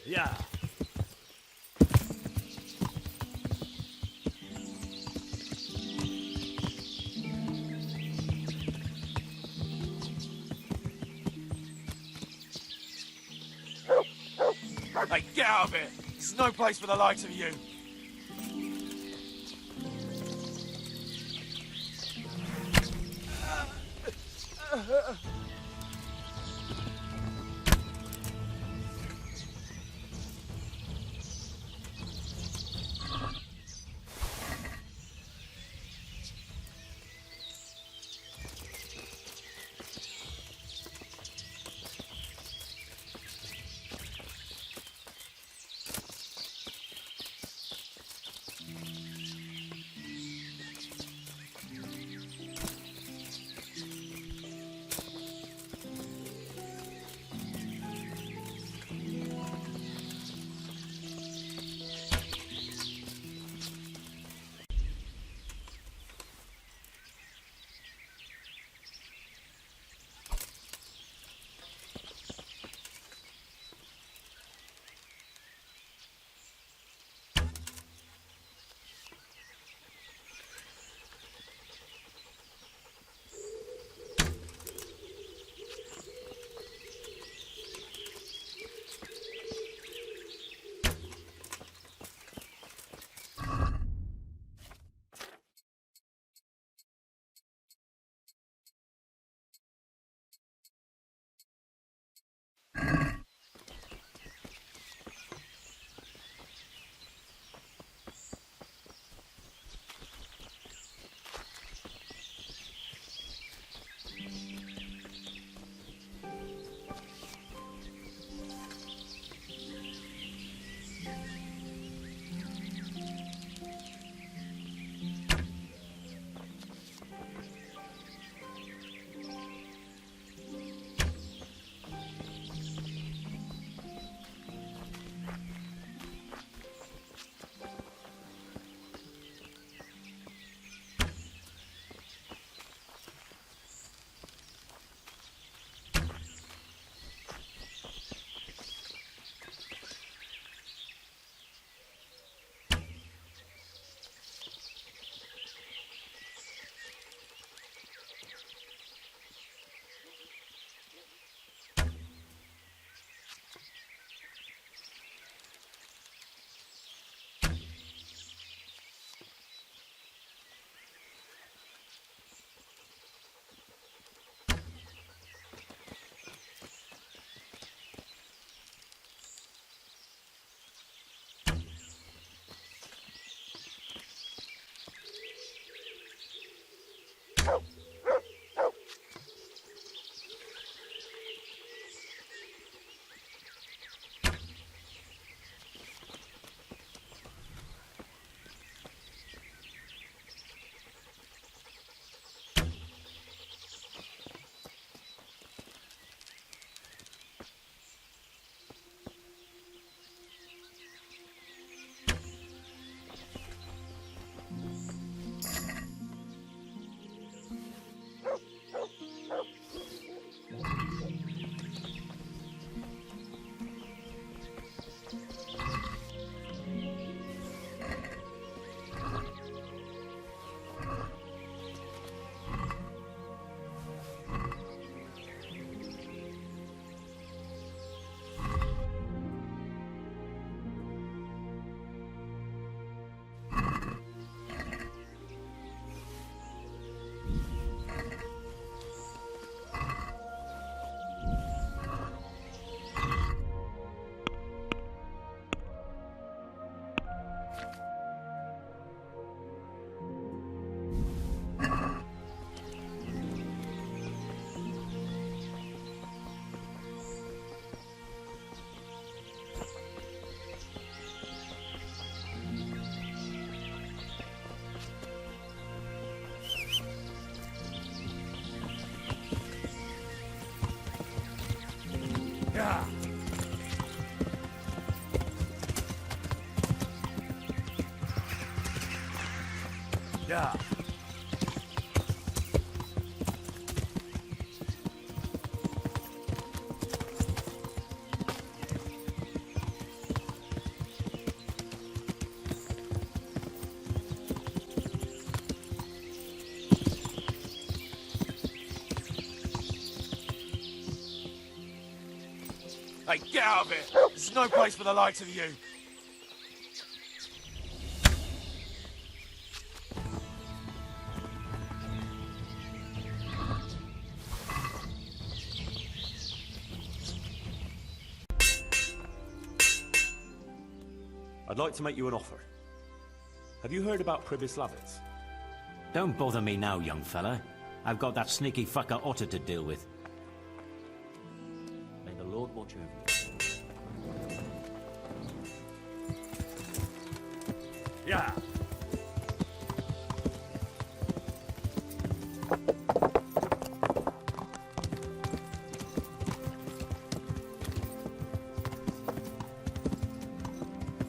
Yeah. Hey, get out of here! This is no place for the likes of you. Yeah. Hey, get out of here! This is no place for the likes of you! I'd like to make you an offer. Have you heard about Pribyslavitz? Don't bother me now, young fella. I've got that sneaky fucker Otter to deal with. May the Lord watch over you. Yeah.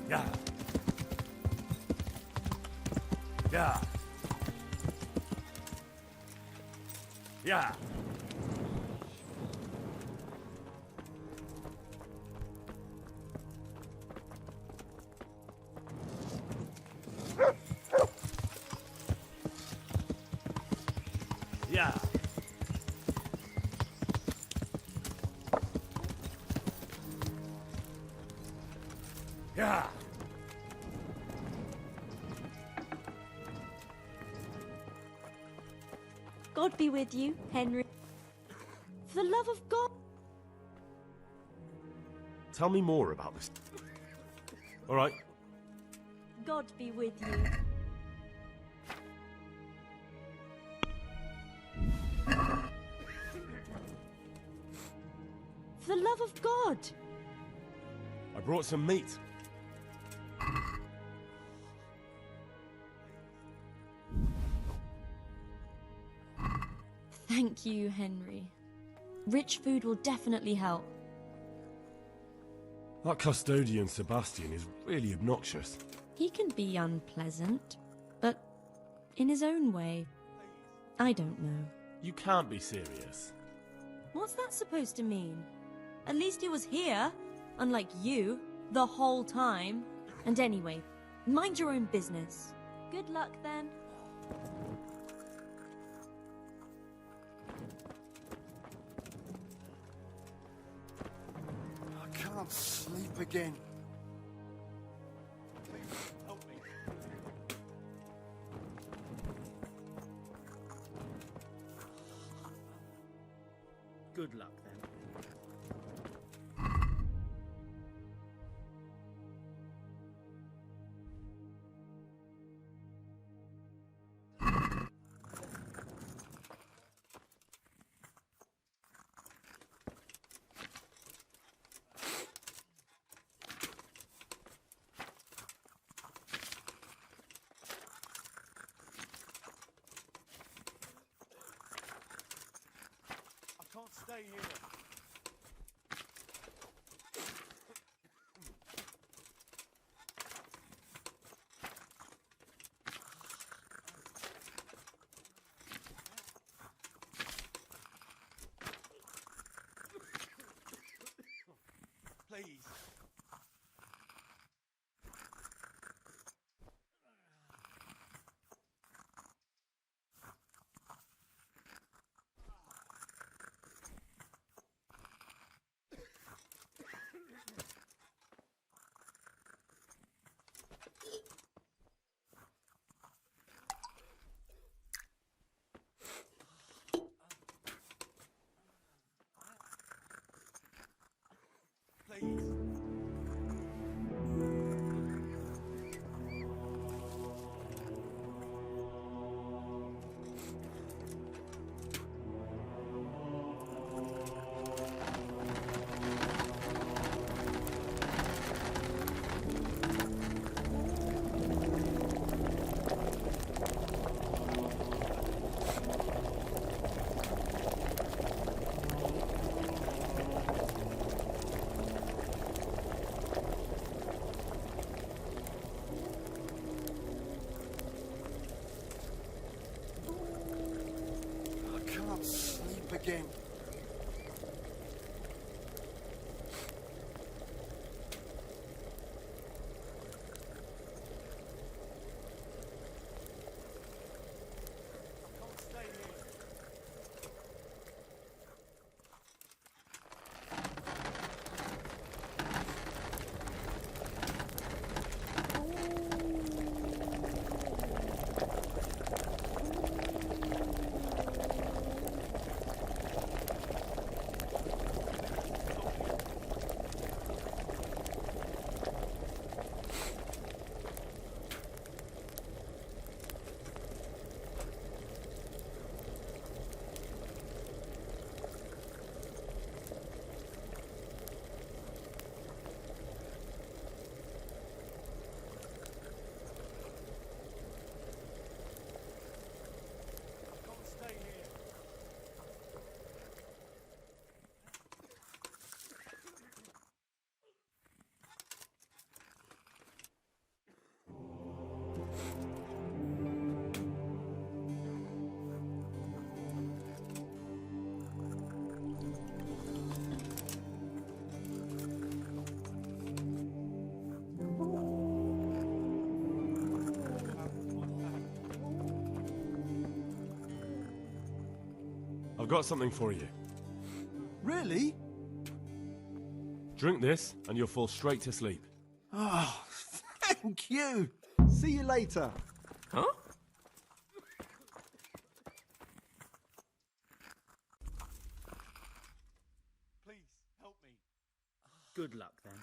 Yeah. Yeah. Yeah. Yeah. Yeah. God be with you, Henry. For the love of God. Tell me more about this. All right. God be with you. For the love of God. I brought some meat. Thank you, Henry. Rich food will definitely help. That Custodian Sebastian is really obnoxious. He can be unpleasant, but in his own way. I don't know. You can't be serious. What's that supposed to mean? At least he was here, unlike you, the whole time. And anyway, mind your own business. Good luck then. I can't sleep again. Help me. Good luck then. I can't stay here. Please. up again. I've got something for you. Really? Drink this, and you'll fall straight to sleep. Oh, thank you. See you later. Huh? Please, help me. Good luck, then.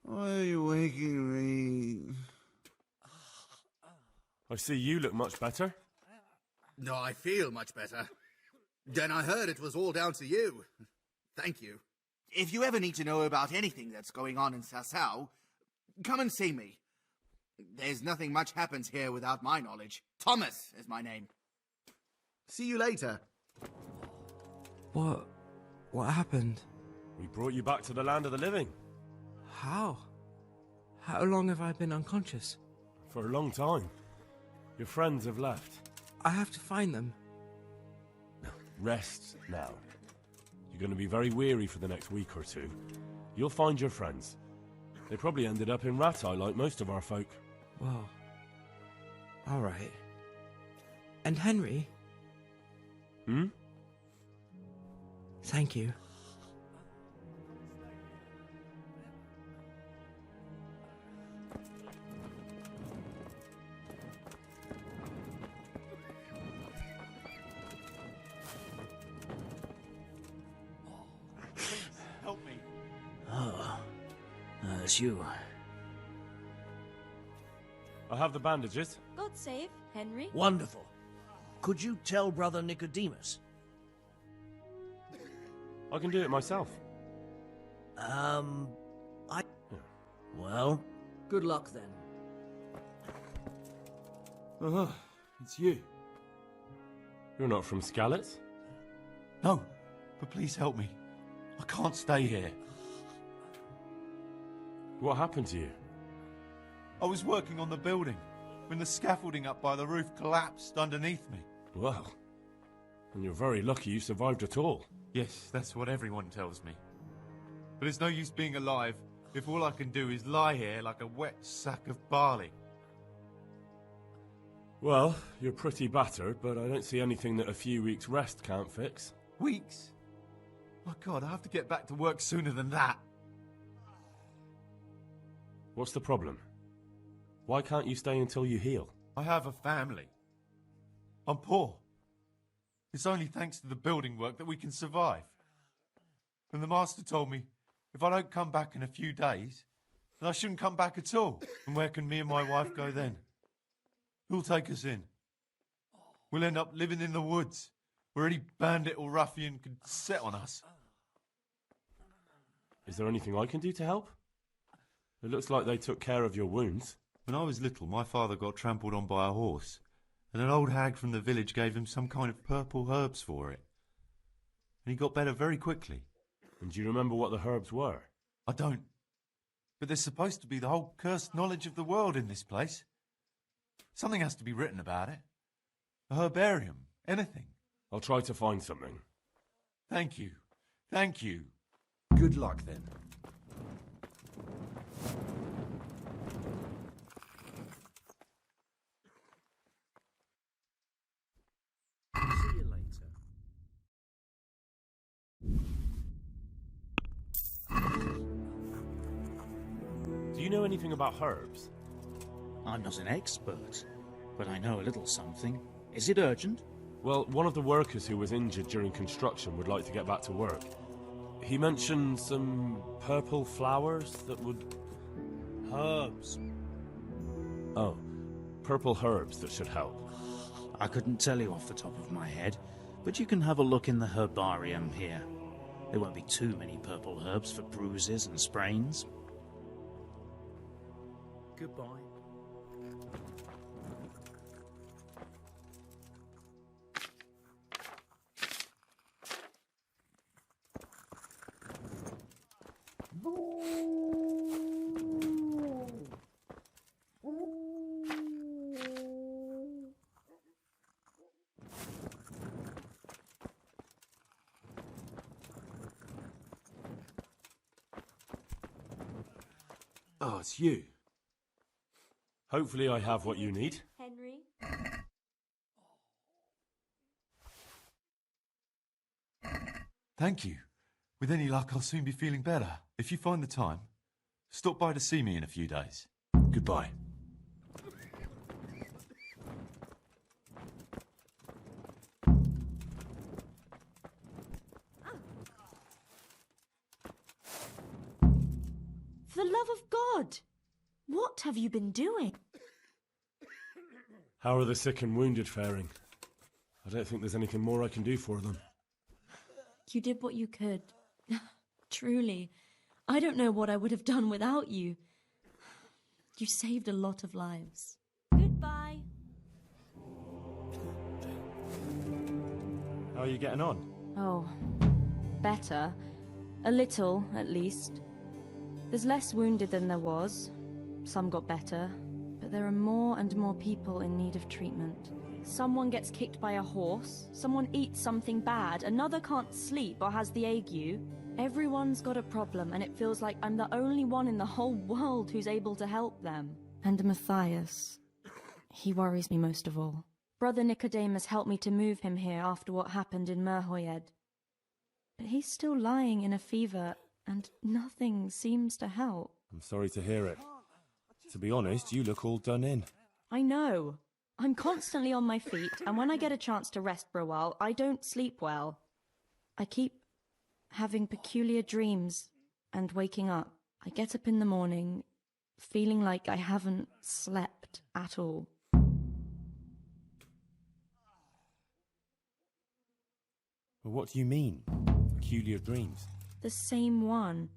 Why are you waking me? I see you look much better. No, I feel much better. Then I heard it was all down to you. Thank you. If you ever need to know about anything that's going on in Sasau, come and see me. There's nothing much happens here without my knowledge. Thomas is my name. See you later. What happened? We brought you back to the land of the living. How? How long have I been unconscious? For a long time. Your friends have left. I have to find them. Rest now. You're going to be very weary for the next week or two. You'll find your friends. They probably ended up in Ratai like most of our folk. Well, all right. And Henry? Hmm? Thank you. Help me. Oh, it's you. I have the bandages. God save Henry. Wonderful. Could you tell Brother Nicodemus? I can do it myself. Well, Good luck then. It's you. You're not from Skalitz? No, but please help me. I can't stay here. What happened to you? I was working on the building when the scaffolding up by the roof collapsed underneath me. Well, and you're very lucky you survived at all. Yes, that's what everyone tells me. But it's no use being alive if all I can do is lie here like a wet sack of barley. Well, you're pretty battered, but I don't see anything that a few weeks' rest can't fix. Weeks? My God, I have to get back to work sooner than that. What's the problem? Why can't you stay until you heal? I have a family. I'm poor. It's only thanks to the building work that we can survive. And the master told me if I don't come back in a few days, then I shouldn't come back at all. And where can me and my wife go then? Who'll take us in? We'll end up living in the woods, where any bandit or ruffian could set on us. Is there anything I can do to help? It looks like they took care of your wounds. When I was little, my father got trampled on by a horse, and an old hag from the village gave him some kind of purple herbs for it. And he got better very quickly. And do you remember what the herbs were? I don't. But there's supposed to be the whole cursed knowledge of the world in this place. Something has to be written about it. A herbarium, anything. I'll try to find something. Thank you. Thank you. Good luck, then. See you later. Do you know anything about herbs? I'm not an expert, but I know a little something. Is it urgent? Well, one of the workers who was injured during construction would like to get back to work. He mentioned some purple flowers that would... Herbs. Oh, purple herbs that should help. I couldn't tell you off the top of my head, but you can have a look in the herbarium here. There won't be too many purple herbs for bruises and sprains. Goodbye. Oh, it's you. Hopefully I have what you need. Henry? Thank you. With any luck, I'll soon be feeling better. If you find the time, stop by to see me in a few days. Goodbye. For the love of God! What have you been doing? How are the sick and wounded faring? I don't think there's anything more I can do for them. You did what you could. Truly. I don't know what I would have done without you. You saved a lot of lives. Goodbye. How are you getting on? Oh, better. A little, at least. There's less wounded than there was. Some got better. But there are more and more people in need of treatment. Someone gets kicked by a horse, someone eats something bad, another can't sleep or has the ague. Everyone's got a problem, and it feels like I'm the only one in the whole world who's able to help them. And Matthias. He worries me most of all. Brother Nicodemus helped me to move him here after what happened in Merhoyed. But he's still lying in a fever, and nothing seems to help. I'm sorry to hear it. To be honest, you look all done in. I know. I'm constantly on my feet, and when I get a chance to rest for a while, I don't sleep well. I keep having peculiar dreams and waking up. I get up in the morning feeling like I haven't slept at all. Well, what do you mean? Peculiar dreams? The same one.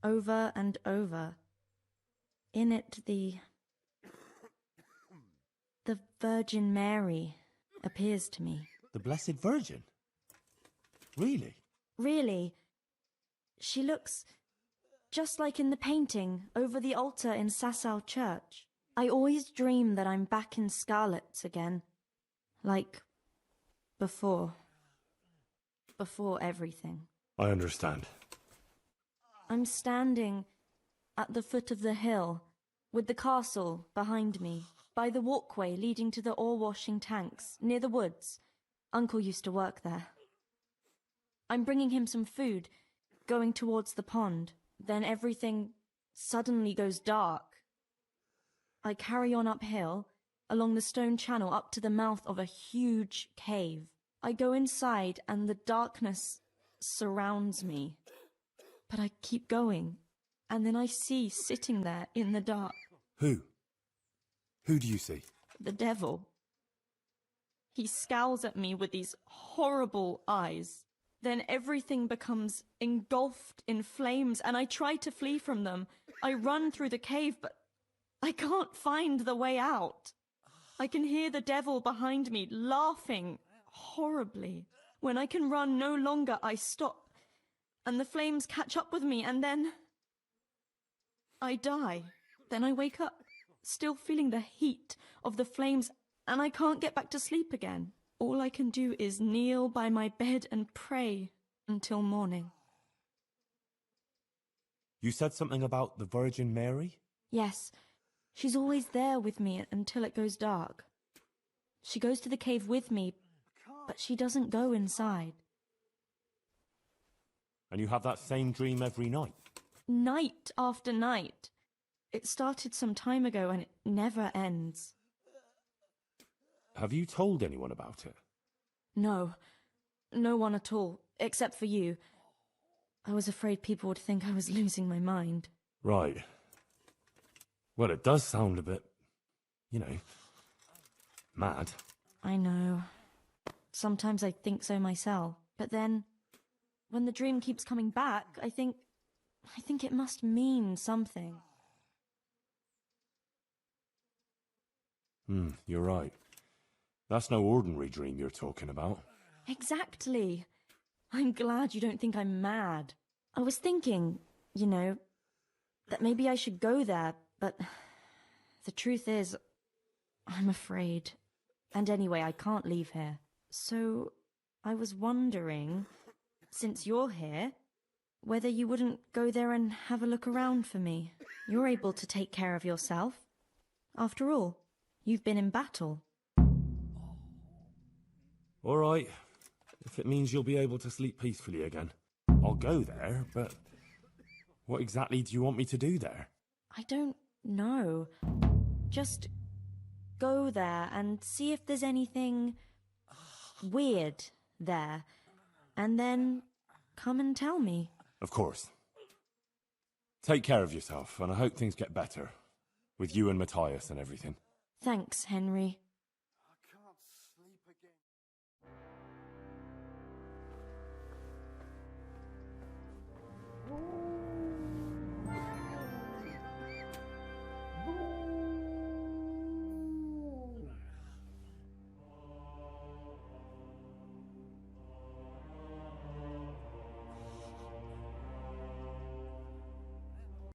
Over and over. In it, the Virgin Mary appears to me. The Blessed Virgin? Really? Really. She looks just like in the painting over the altar in Sasau Church. I always dream that I'm back in Skalitz again. Like before. Before everything. I understand. I'm standing at the foot of the hill, with the castle behind me, by the walkway leading to the ore-washing tanks, near the woods. Uncle used to work there. I'm bringing him some food, going towards the pond. Then everything suddenly goes dark. I carry on uphill, along the stone channel up to the mouth of a huge cave. I go inside and the darkness surrounds me. But I keep going, and then I see sitting there in the dark. Who? Who do you see? The devil. He scowls at me with these horrible eyes. Then everything becomes engulfed in flames, and I try to flee from them. I run through the cave, but I can't find the way out. I can hear the devil behind me laughing horribly. When I can run no longer, I stop, and the flames catch up with me, and then I die. Then I wake up, still feeling the heat of the flames, and I can't get back to sleep again. All I can do is kneel by my bed and pray until morning. You said something about the Virgin Mary? Yes, she's always there with me until it goes dark. She goes to the cave with me, but she doesn't go inside. And you have that same dream every night? Night after night. It started some time ago and it never ends. Have you told anyone about it? No. No one at all, except for you. I was afraid people would think I was losing my mind. Right. Well, it does sound a bit, mad. I know. Sometimes I think so myself. But then, when the dream keeps coming back, I think it must mean something. You're right. That's no ordinary dream you're talking about. Exactly. I'm glad you don't think I'm mad. I was thinking, that maybe I should go there, but the truth is, I'm afraid. And anyway, I can't leave here. So, I was wondering, since you're here, whether you wouldn't go there and have a look around for me. You're able to take care of yourself. After all, you've been in battle. All right. If it means you'll be able to sleep peacefully again. I'll go there, but what exactly do you want me to do there? I don't know. Just go there and see if there's anything weird there. And then come and tell me. Of course. Take care of yourself, and I hope things get better. With you and Matthias and everything. Thanks, Henry.